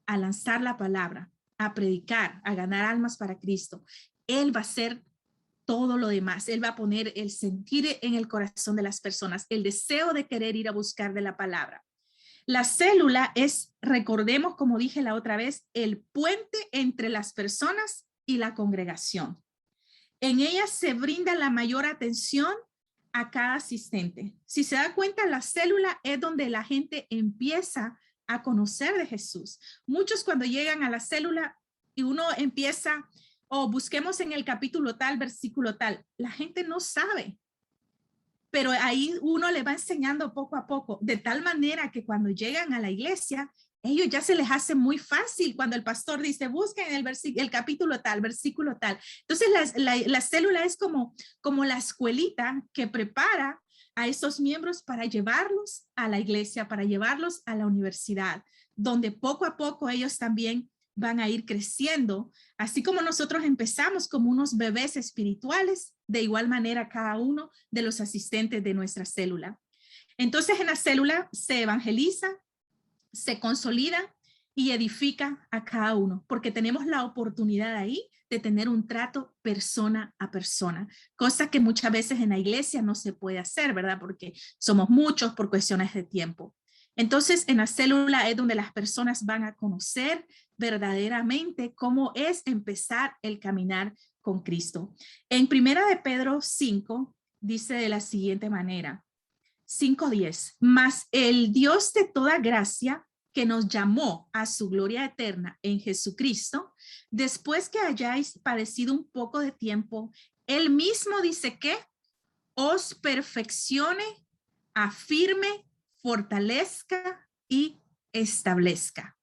a lanzar la palabra, a predicar, a ganar almas para Cristo. Él va a hacer todo lo demás. Él va a poner el sentir en el corazón de las personas, el deseo de querer ir a buscar de la palabra. La célula es, recordemos, como dije la otra vez, el puente entre las personas y la congregación. En ella se brinda la mayor atención a cada asistente. Si se da cuenta, la célula es donde la gente empieza a conocer de Jesús. Muchos cuando llegan a la célula y uno empieza, busquemos en el capítulo tal, versículo tal, la gente no sabe. Pero ahí uno le va enseñando poco a poco, de tal manera que cuando llegan a la iglesia, ellos ya se les hace muy fácil cuando el pastor dice, busquen el capítulo tal, versículo tal. Entonces la célula es como la escuelita que prepara a esos miembros para llevarlos a la iglesia, para llevarlos a la universidad, donde poco a poco ellos también van a ir creciendo. Así como nosotros empezamos como unos bebés espirituales, de igual manera cada uno de los asistentes de nuestra célula. Entonces en la célula se evangeliza, se consolida y edifica a cada uno, porque tenemos la oportunidad ahí de tener un trato persona a persona, cosa que muchas veces en la iglesia no se puede hacer, ¿verdad? Porque somos muchos por cuestiones de tiempo. Entonces, en la célula es donde las personas van a conocer verdaderamente cómo es empezar el caminar con Cristo. En Primera de Pedro 5 dice de la siguiente manera, 5:10, mas el Dios de toda gracia que nos llamó a su gloria eterna en Jesucristo, después que hayáis padecido un poco de tiempo, él mismo dice que os perfeccione, afirme, fortalezca y establezca.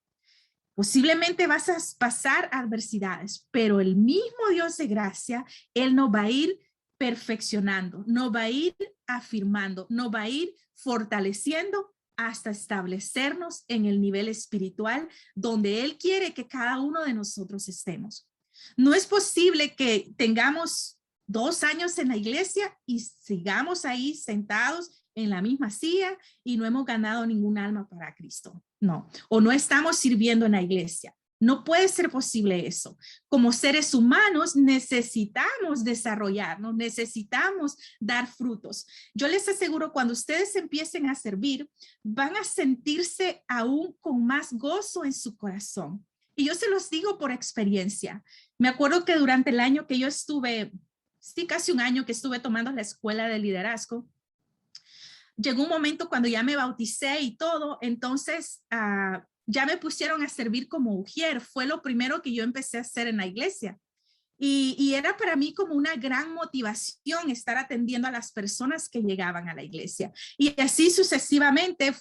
Posiblemente vas a pasar adversidades, pero el mismo Dios de gracia, Él nos va a ir perfeccionando, nos va a ir afirmando, nos va a ir fortaleciendo hasta establecernos en el nivel espiritual donde Él quiere que cada uno de nosotros estemos. No es posible que tengamos 2 años en la iglesia y sigamos ahí sentados en la misma silla y no hemos ganado ningún alma para Cristo. No, o no estamos sirviendo en la iglesia. No puede ser posible eso. Como seres humanos necesitamos desarrollarnos, necesitamos dar frutos. Yo les aseguro, cuando ustedes empiecen a servir, van a sentirse aún con más gozo en su corazón. Y yo se los digo por experiencia. Me acuerdo que durante el año que yo estuve, sí, casi un año que estuve tomando la escuela de liderazgo, llegó un momento cuando ya me bauticé y todo, entonces ya me pusieron a servir como ujier. Fue lo primero que yo empecé a hacer en la iglesia. Y era para mí como una gran motivación estar atendiendo a las personas que llegaban a la iglesia. Y así sucesivamente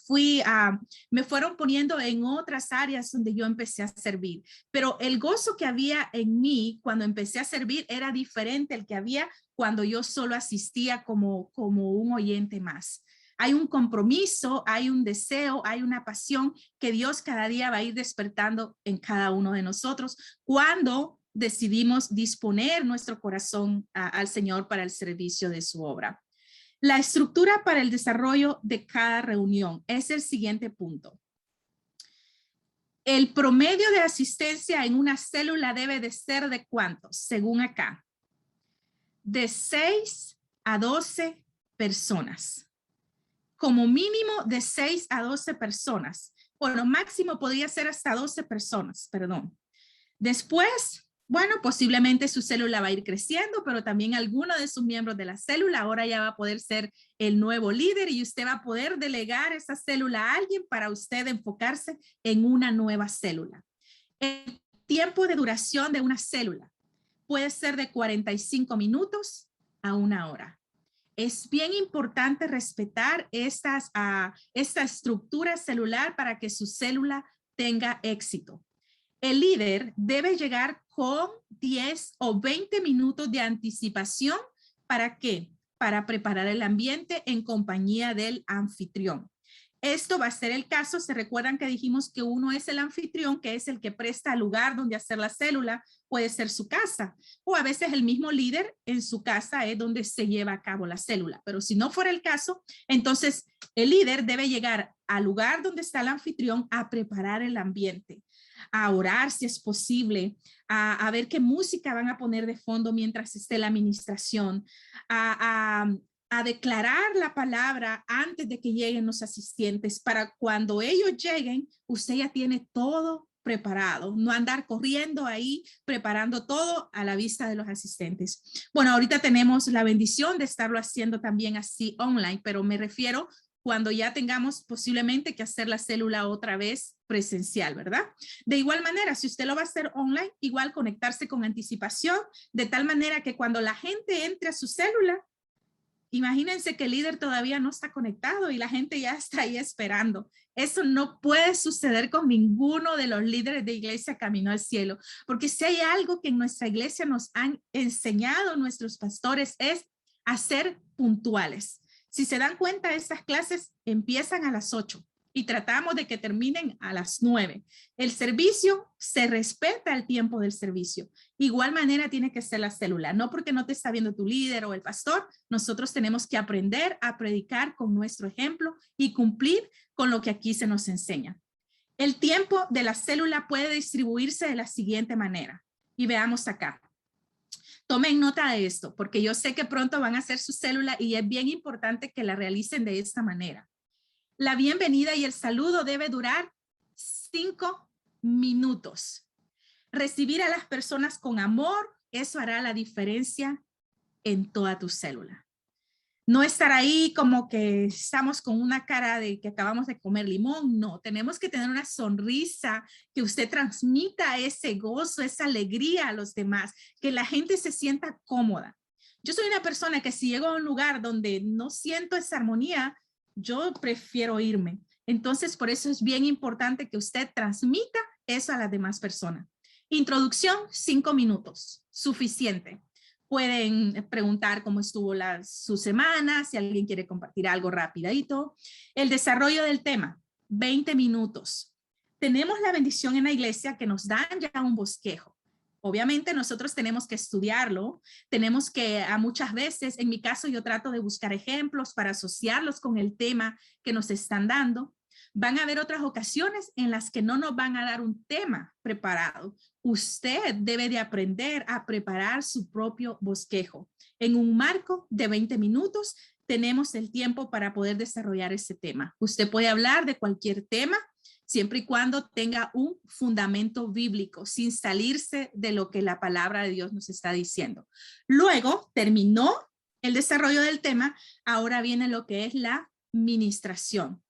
me fueron poniendo en otras áreas donde yo empecé a servir. Pero el gozo que había en mí cuando empecé a servir era diferente al que había cuando yo solo asistía como un oyente más. Hay un compromiso, hay un deseo, hay una pasión que Dios cada día va a ir despertando en cada uno de nosotros cuando decidimos disponer nuestro corazón al Señor para el servicio de su obra. La estructura para el desarrollo de cada reunión es el siguiente punto. El promedio de asistencia en una célula debe de ser de ¿cuántos? Según acá, de 6 a 12 personas. Como mínimo de 6 a 12 personas. Bueno, máximo podría ser hasta 12 personas, perdón. Después, bueno, posiblemente su célula va a ir creciendo, pero también alguno de sus miembros de la célula ahora ya va a poder ser el nuevo líder y usted va a poder delegar esa célula a alguien para usted enfocarse en una nueva célula. El tiempo de duración de una célula puede ser de 45 minutos a 1 hora. Es bien importante respetar esta estructura celular para que su célula tenga éxito. El líder debe llegar con 10 o 20 minutos de anticipación. ¿Para qué? Para preparar el ambiente en compañía del anfitrión. Esto va a ser el caso. Se recuerdan que dijimos que uno es el anfitrión, que es el que presta el lugar donde hacer la célula. Puede ser su casa o a veces el mismo líder en su casa es donde se lleva a cabo la célula. Pero si no fuera el caso, entonces el líder debe llegar al lugar donde está el anfitrión a preparar el ambiente, a orar si es posible, a ver qué música van a poner de fondo mientras esté la administración, a declarar la palabra antes de que lleguen los asistentes, para cuando ellos lleguen, usted ya tiene todo preparado, no andar corriendo ahí, preparando todo a la vista de los asistentes. Bueno, ahorita tenemos la bendición de estarlo haciendo también así online, pero me refiero cuando ya tengamos posiblemente que hacer la célula otra vez presencial, ¿verdad? De igual manera, si usted lo va a hacer online, igual conectarse con anticipación, de tal manera que cuando la gente entre a su célula, imagínense que el líder todavía no está conectado y la gente ya está ahí esperando. Eso no puede suceder con ninguno de los líderes de iglesia Camino al Cielo, porque si hay algo que en nuestra iglesia nos han enseñado nuestros pastores es a ser puntuales. Si se dan cuenta, estas clases empiezan a las 8 y tratamos de que terminen a las 9. El servicio, se respeta el tiempo del servicio. Igual manera tiene que ser la célula. No porque no te está viendo tu líder o el pastor, nosotros tenemos que aprender a predicar con nuestro ejemplo y cumplir con lo que aquí se nos enseña. El tiempo de la célula puede distribuirse de la siguiente manera. Y veamos acá. Tomen nota de esto, porque yo sé que pronto van a hacer su célula y es bien importante que la realicen de esta manera. La bienvenida y el saludo debe durar 5 minutos. Recibir a las personas con amor, eso hará la diferencia en toda tu célula. No estar ahí como que estamos con una cara de que acabamos de comer limón. No, tenemos que tener una sonrisa, que usted transmita ese gozo, esa alegría a los demás, que la gente se sienta cómoda. Yo soy una persona que si llego a un lugar donde no siento esa armonía, yo prefiero irme. Entonces, por eso es bien importante que usted transmita eso a las demás personas. Introducción, 5 minutos, suficiente. Pueden preguntar cómo estuvo su semana, si alguien quiere compartir algo rapidito. El desarrollo del tema, 20 minutos. Tenemos la bendición en la iglesia que nos dan ya un bosquejo. Obviamente nosotros tenemos que estudiarlo, tenemos que a muchas veces, en mi caso yo trato de buscar ejemplos para asociarlos con el tema que nos están dando. Van a haber otras ocasiones en las que no nos van a dar un tema preparado. Usted debe de aprender a preparar su propio bosquejo. En un marco de 20 minutos tenemos el tiempo para poder desarrollar ese tema. Usted puede hablar de cualquier tema, siempre y cuando tenga un fundamento bíblico, sin salirse de lo que la palabra de Dios nos está diciendo. Luego terminó el desarrollo del tema, ahora viene lo que es la ministración.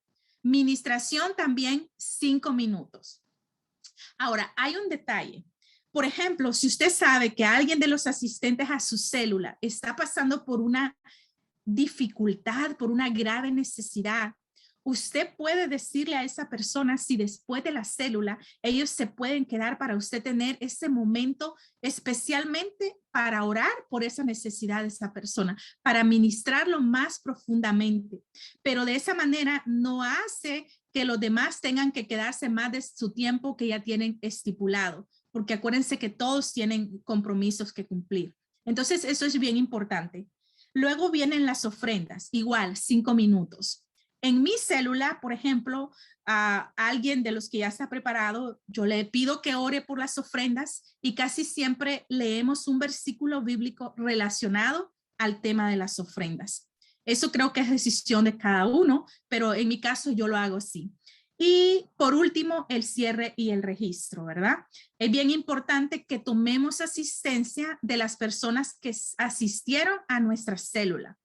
Ministración también 5 minutos. Ahora, hay un detalle. Por ejemplo, si usted sabe que alguien de los asistentes a su célula está pasando por una dificultad, por una grave necesidad, usted puede decirle a esa persona si después de la célula ellos se pueden quedar para usted tener ese momento especialmente para orar por esa necesidad de esa persona, para ministrarlo más profundamente. Pero de esa manera no hace que los demás tengan que quedarse más de su tiempo que ya tienen estipulado, porque acuérdense que todos tienen compromisos que cumplir. Entonces eso es bien importante. Luego vienen las ofrendas, igual 5 minutos. En mi célula, por ejemplo, a alguien de los que ya está preparado, yo le pido que ore por las ofrendas y casi siempre leemos un versículo bíblico relacionado al tema de las ofrendas. Eso creo que es decisión de cada uno, pero en mi caso yo lo hago así. Y por último, el cierre y el registro, ¿verdad? Es bien importante que tomemos asistencia de las personas que asistieron a nuestra célula.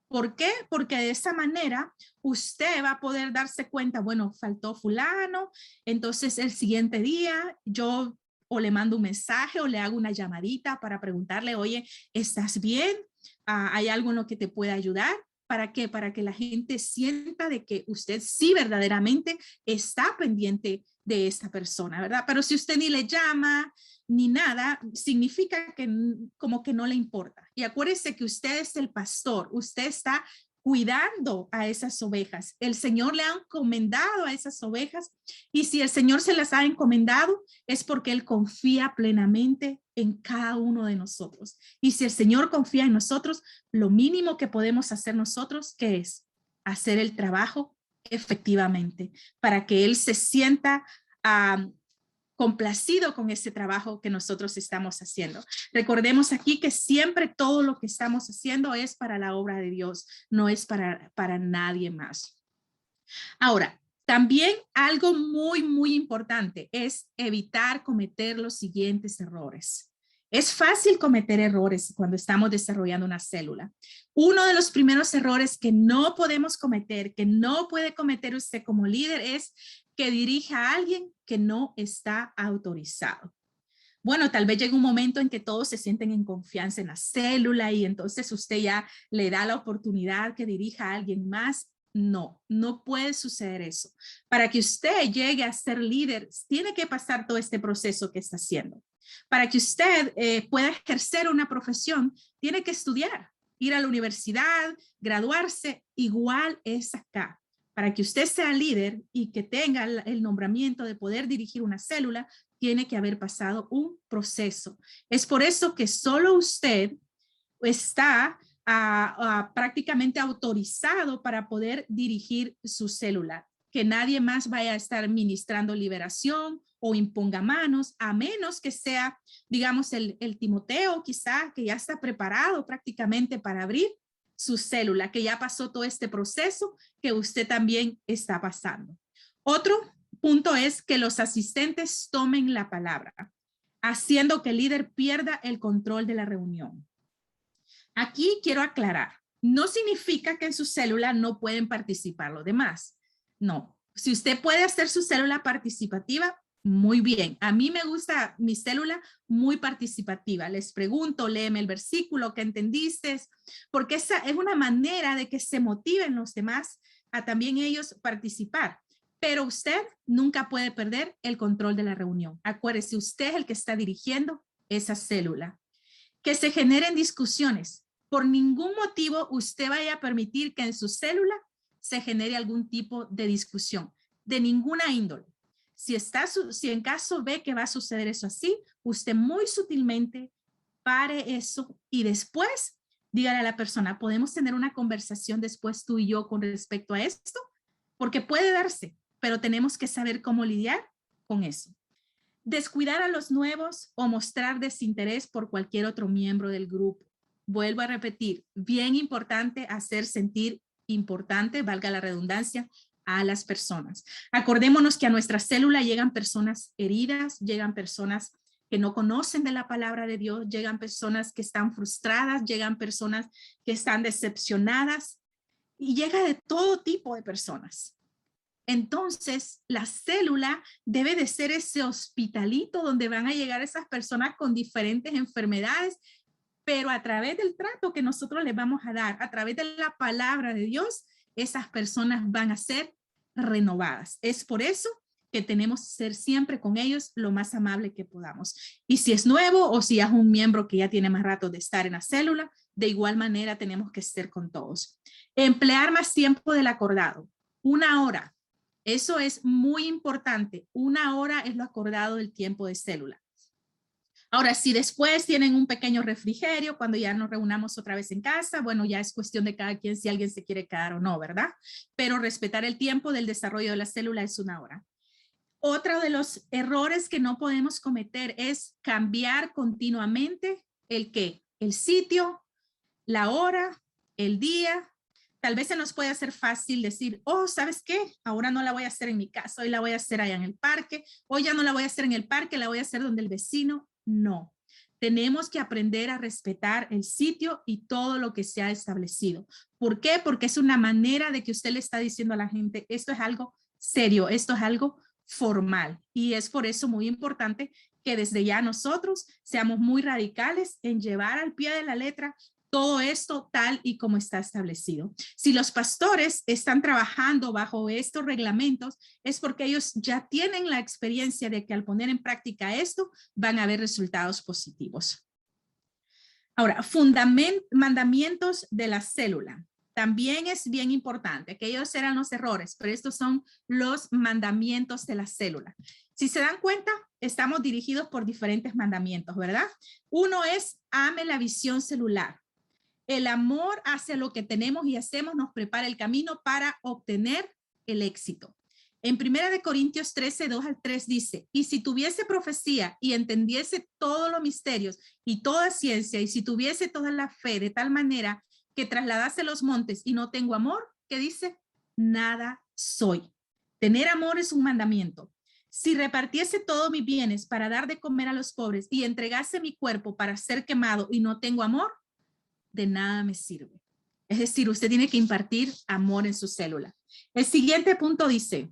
¿Por qué? Porque de esa manera usted va a poder darse cuenta, bueno, faltó fulano, entonces el siguiente día yo o le mando un mensaje o le hago una llamadita para preguntarle, oye, ¿estás bien? ¿Hay algo en lo que te pueda ayudar? ¿Para qué? Para que la gente sienta de que usted sí verdaderamente está pendiente de esta persona, ¿verdad? Pero si usted ni le llama ni nada, significa que como que no le importa. Y acuérdese que usted es el pastor, usted está cuidando a esas ovejas. El Señor le ha encomendado a esas ovejas y si el Señor se las ha encomendado es porque Él confía plenamente en cada uno de nosotros. Y si el Señor confía en nosotros, lo mínimo que podemos hacer nosotros, ¿qué es? Hacer el trabajo efectivamente para que Él se sienta complacido con ese trabajo que nosotros estamos haciendo. Recordemos aquí que siempre todo lo que estamos haciendo es para la obra de Dios, no es para nadie más. Ahora, también algo muy importante es evitar cometer los siguientes errores. Es fácil cometer errores cuando estamos desarrollando una célula. Uno de los primeros errores que no podemos cometer, que no puede cometer usted como líder, es que dirija a alguien que no está autorizado. Bueno, tal vez llegue un momento en que todos se sienten en confianza en la célula y entonces usted ya le da la oportunidad que dirija a alguien más. No, no puede suceder eso. Para que usted llegue a ser líder, tiene que pasar todo este proceso que está haciendo. Para que usted pueda ejercer una profesión, tiene que estudiar, ir a la universidad, graduarse. Igual es acá. Para que usted sea líder y que tenga el nombramiento de poder dirigir una célula, tiene que haber pasado un proceso. Es por eso que solo usted está prácticamente autorizado para poder dirigir su célula. Que nadie más vaya a estar ministrando liberación o imponga manos, a menos que sea, digamos, el Timoteo quizá, que ya está preparado prácticamente para abrir su célula, que ya pasó todo este proceso que usted también está pasando. Otro punto es que los asistentes tomen la palabra, haciendo que el líder pierda el control de la reunión. Aquí quiero aclarar, no significa que en su célula no pueden participar los demás. No, si usted puede hacer su célula participativa, muy bien. A mí me gusta mi célula muy participativa. Les pregunto, léeme el versículo que entendiste, porque esa es una manera de que se motiven los demás a también ellos participar. Pero usted nunca puede perder el control de la reunión. Acuérdese, usted es el que está dirigiendo esa célula. Que se generen discusiones. Por ningún motivo usted vaya a permitir que en su célula se genere algún tipo de discusión, de ninguna índole. Si en caso ve que va a suceder eso así, usted muy sutilmente pare eso y después dígale a la persona, ¿podemos tener una conversación después tú y yo con respecto a esto? Porque puede darse, pero tenemos que saber cómo lidiar con eso. Descuidar a los nuevos o mostrar desinterés por cualquier otro miembro del grupo. Vuelvo a repetir, bien importante hacer sentir importante, valga la redundancia, a las personas. Acordémonos que a nuestra célula llegan personas heridas, llegan personas que no conocen de la palabra de Dios, llegan personas que están frustradas, llegan personas que están decepcionadas y llega de todo tipo de personas. Entonces, la célula debe de ser ese hospitalito donde van a llegar esas personas con diferentes enfermedades, pero a través del trato que nosotros les vamos a dar, a través de la palabra de Dios, esas personas van a ser renovadas. Es por eso que tenemos que ser siempre con ellos lo más amable que podamos. Y si es nuevo o si es un miembro que ya tiene más rato de estar en la célula, de igual manera tenemos que ser con todos. Emplear más tiempo del acordado. 1 hora. Eso es muy importante. 1 hora es lo acordado del tiempo de célula. Ahora, si después tienen un pequeño refrigerio, cuando ya nos reunamos otra vez en casa, bueno, ya es cuestión de cada quien si alguien se quiere quedar o no, ¿verdad? Pero respetar el tiempo del desarrollo de la célula es 1 hora. Otro de los errores que no podemos cometer es cambiar continuamente el qué, el sitio, la hora, el día. Tal vez se nos puede hacer fácil decir, oh, ¿sabes qué? Ahora no la voy a hacer en mi casa, hoy la voy a hacer allá en el parque, hoy ya no la voy a hacer en el parque, la voy a hacer donde el vecino. No, tenemos que aprender a respetar el sitio y todo lo que se ha establecido. ¿Por qué? Porque es una manera de que usted le está diciendo a la gente, esto es algo serio, esto es algo formal. Y es por eso muy importante que desde ya nosotros seamos muy radicales en llevar al pie de la letra todo esto tal y como está establecido. Si los pastores están trabajando bajo estos reglamentos, es porque ellos ya tienen la experiencia de que al poner en práctica esto, van a haber resultados positivos. Ahora, mandamientos de la célula. También es bien importante. Aquellos eran los errores, pero estos son los mandamientos de la célula. Si se dan cuenta, estamos dirigidos por diferentes mandamientos, ¿verdad? Uno es, ame la visión celular. El amor hacia lo que tenemos y hacemos nos prepara el camino para obtener el éxito. En 1 Corintios 13, 2 al 3 dice, y si tuviese profecía y entendiese todos los misterios y toda ciencia, y si tuviese toda la fe de tal manera que trasladase los montes y no tengo amor, ¿qué dice? Nada soy. Tener amor es un mandamiento. Si repartiese todos mis bienes para dar de comer a los pobres y entregase mi cuerpo para ser quemado y no tengo amor, de nada me sirve. Es decir, usted tiene que impartir amor en su célula. El siguiente punto dice,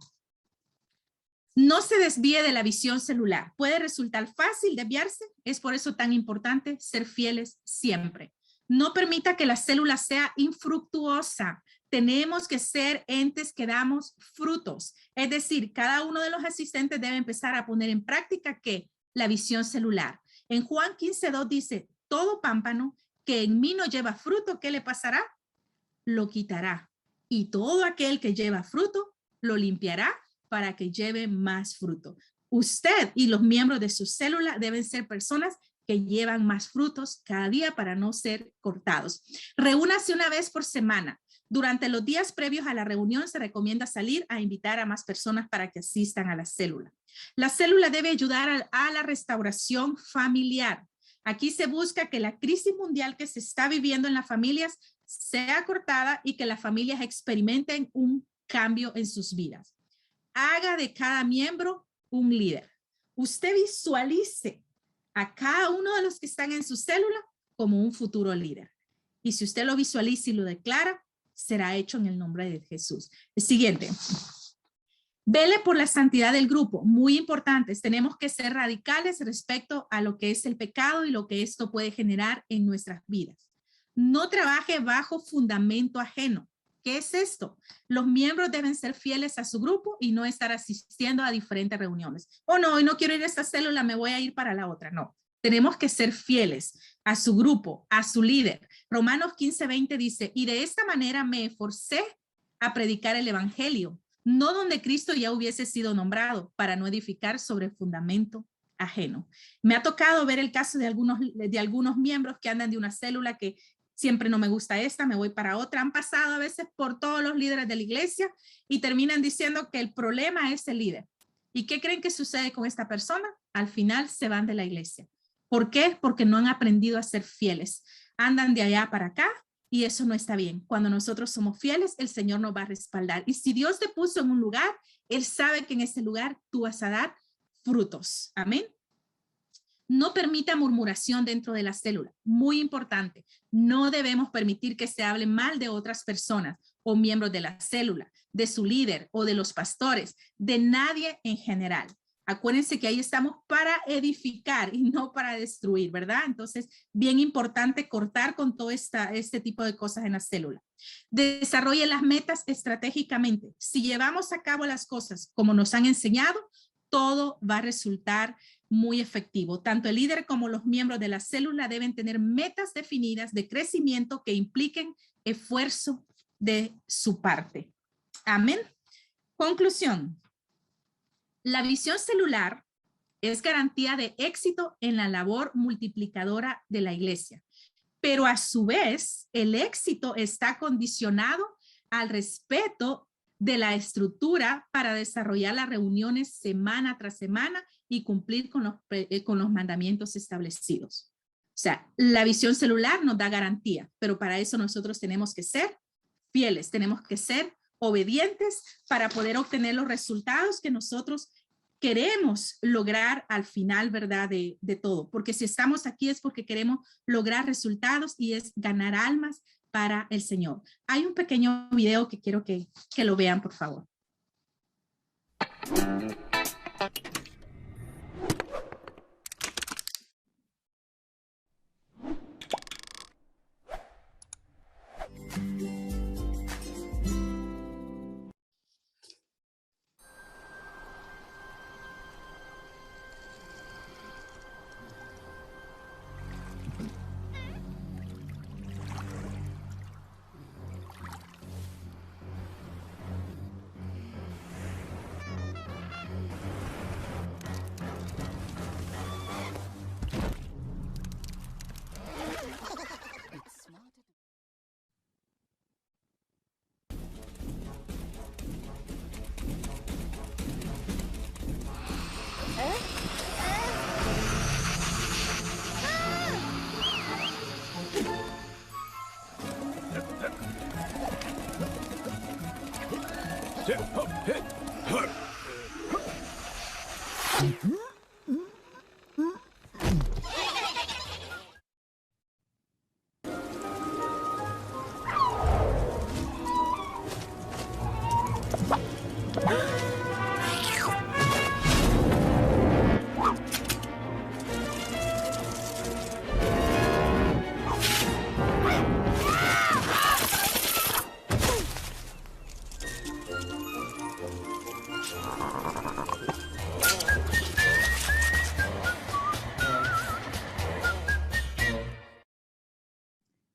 no se desvíe de la visión celular. Puede resultar fácil desviarse, es por eso tan importante ser fieles siempre. No permita que la célula sea infructuosa. Tenemos que ser entes que damos frutos. Es decir, cada uno de los asistentes debe empezar a poner en práctica ¿qué? La visión celular. En Juan 15:2 dice, todo pámpano que en mí no lleva fruto, ¿qué le pasará? Lo quitará. Y todo aquel que lleva fruto, lo limpiará para que lleve más fruto. Usted y los miembros de su célula deben ser personas que llevan más frutos cada día para no ser cortados. Reúnase 1 vez por semana. Durante los días previos a la reunión se recomienda salir a invitar a más personas para que asistan a la célula. La célula debe ayudar a la restauración familiar. Aquí se busca que la crisis mundial que se está viviendo en las familias sea cortada y que las familias experimenten un cambio en sus vidas. Haga de cada miembro un líder. Usted visualice a cada uno de los que están en su célula como un futuro líder. Y si usted lo visualiza y lo declara, será hecho en el nombre de Jesús. El siguiente. Vele por la santidad del grupo. Muy importantes. Tenemos que ser radicales respecto a lo que es el pecado y lo que esto puede generar en nuestras vidas. No trabaje bajo fundamento ajeno. ¿Qué es esto? Los miembros deben ser fieles a su grupo y no estar asistiendo a diferentes reuniones. Oh, no, hoy no quiero ir a esta célula, me voy a ir para la otra. No, Tenemos que ser fieles a su grupo, a su líder. Romanos 15:20 dice, y de esta manera me esforcé a predicar el evangelio, no donde Cristo ya hubiese sido nombrado, para no edificar sobre fundamento ajeno. Me ha tocado ver el caso de algunos miembros que andan de una célula que siempre no me gusta esta, me voy para otra. Han pasado a veces por todos los líderes de la iglesia y terminan diciendo que el problema es el líder. ¿Y qué creen que sucede con esta persona? Al final se van de la iglesia. ¿Por qué? Porque no han aprendido a ser fieles. Andan de allá para acá y eso no está bien. Cuando nosotros somos fieles, el Señor nos va a respaldar. Y si Dios te puso en un lugar, Él sabe que en ese lugar tú vas a dar frutos. Amén. No permita murmuración dentro de la célula. Muy importante. No debemos permitir que se hable mal de otras personas o miembros de la célula, de su líder o de los pastores, de nadie en general. Acuérdense que ahí estamos para edificar y no para destruir, ¿verdad? Entonces, bien importante cortar con todo este tipo de cosas en la célula. Desarrolle las metas estratégicamente. Si llevamos a cabo las cosas como nos han enseñado, todo va a resultar muy efectivo. Tanto el líder como los miembros de la célula deben tener metas definidas de crecimiento que impliquen esfuerzo de su parte. Amén. Conclusión. La visión celular es garantía de éxito en la labor multiplicadora de la iglesia, pero a su vez el éxito está condicionado al respeto de la estructura para desarrollar las reuniones semana tras semana y cumplir con los mandamientos establecidos. O sea, la visión celular nos da garantía, pero para eso nosotros tenemos que ser fieles, tenemos que ser obedientes para poder obtener los resultados que nosotros queremos lograr al final, ¿verdad? De todo. Porque si estamos aquí es porque queremos lograr resultados y es ganar almas para el Señor. Hay un pequeño video que quiero que lo vean, por favor.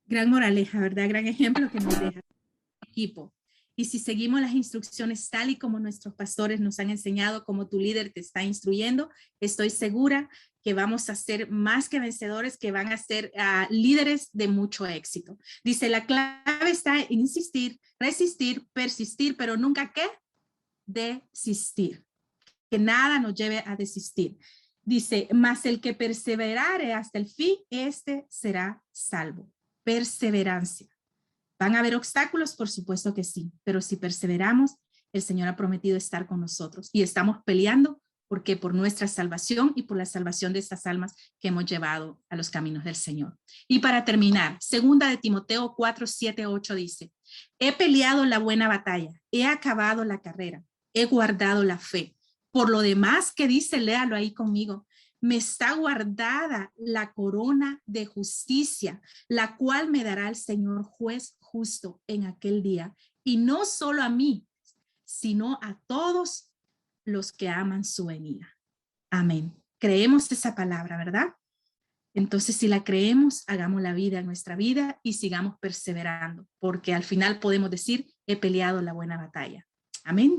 Gran moraleja, ¿verdad? Gran ejemplo que nos deja el equipo. Y si seguimos las instrucciones tal y como nuestros pastores nos han enseñado, como tu líder te está instruyendo, estoy segura que vamos a ser más que vencedores, que van a ser líderes de mucho éxito. Dice, la clave está en insistir, resistir, persistir, pero nunca ¿qué? Desistir. Que nada nos lleve a desistir. Dice, mas el que perseverare hasta el fin, este será salvo. Perseverancia. ¿Van a haber obstáculos? Por supuesto que sí, pero si perseveramos, el Señor ha prometido estar con nosotros y estamos peleando porque por nuestra salvación y por la salvación de estas almas que hemos llevado a los caminos del Señor. Y para terminar, 2 de Timoteo 4, 7, 8 dice, he peleado la buena batalla, he acabado la carrera, he guardado la fe. Por lo demás que dice, léalo ahí conmigo, me está guardada la corona de justicia, la cual me dará el Señor juez justo en aquel día. Y no solo a mí, sino a todos los que aman su venida. Amén. Creemos esa palabra, ¿verdad? Entonces, si la creemos, hagamos la vida en nuestra vida y sigamos perseverando, porque al final podemos decir, he peleado la buena batalla. Amén.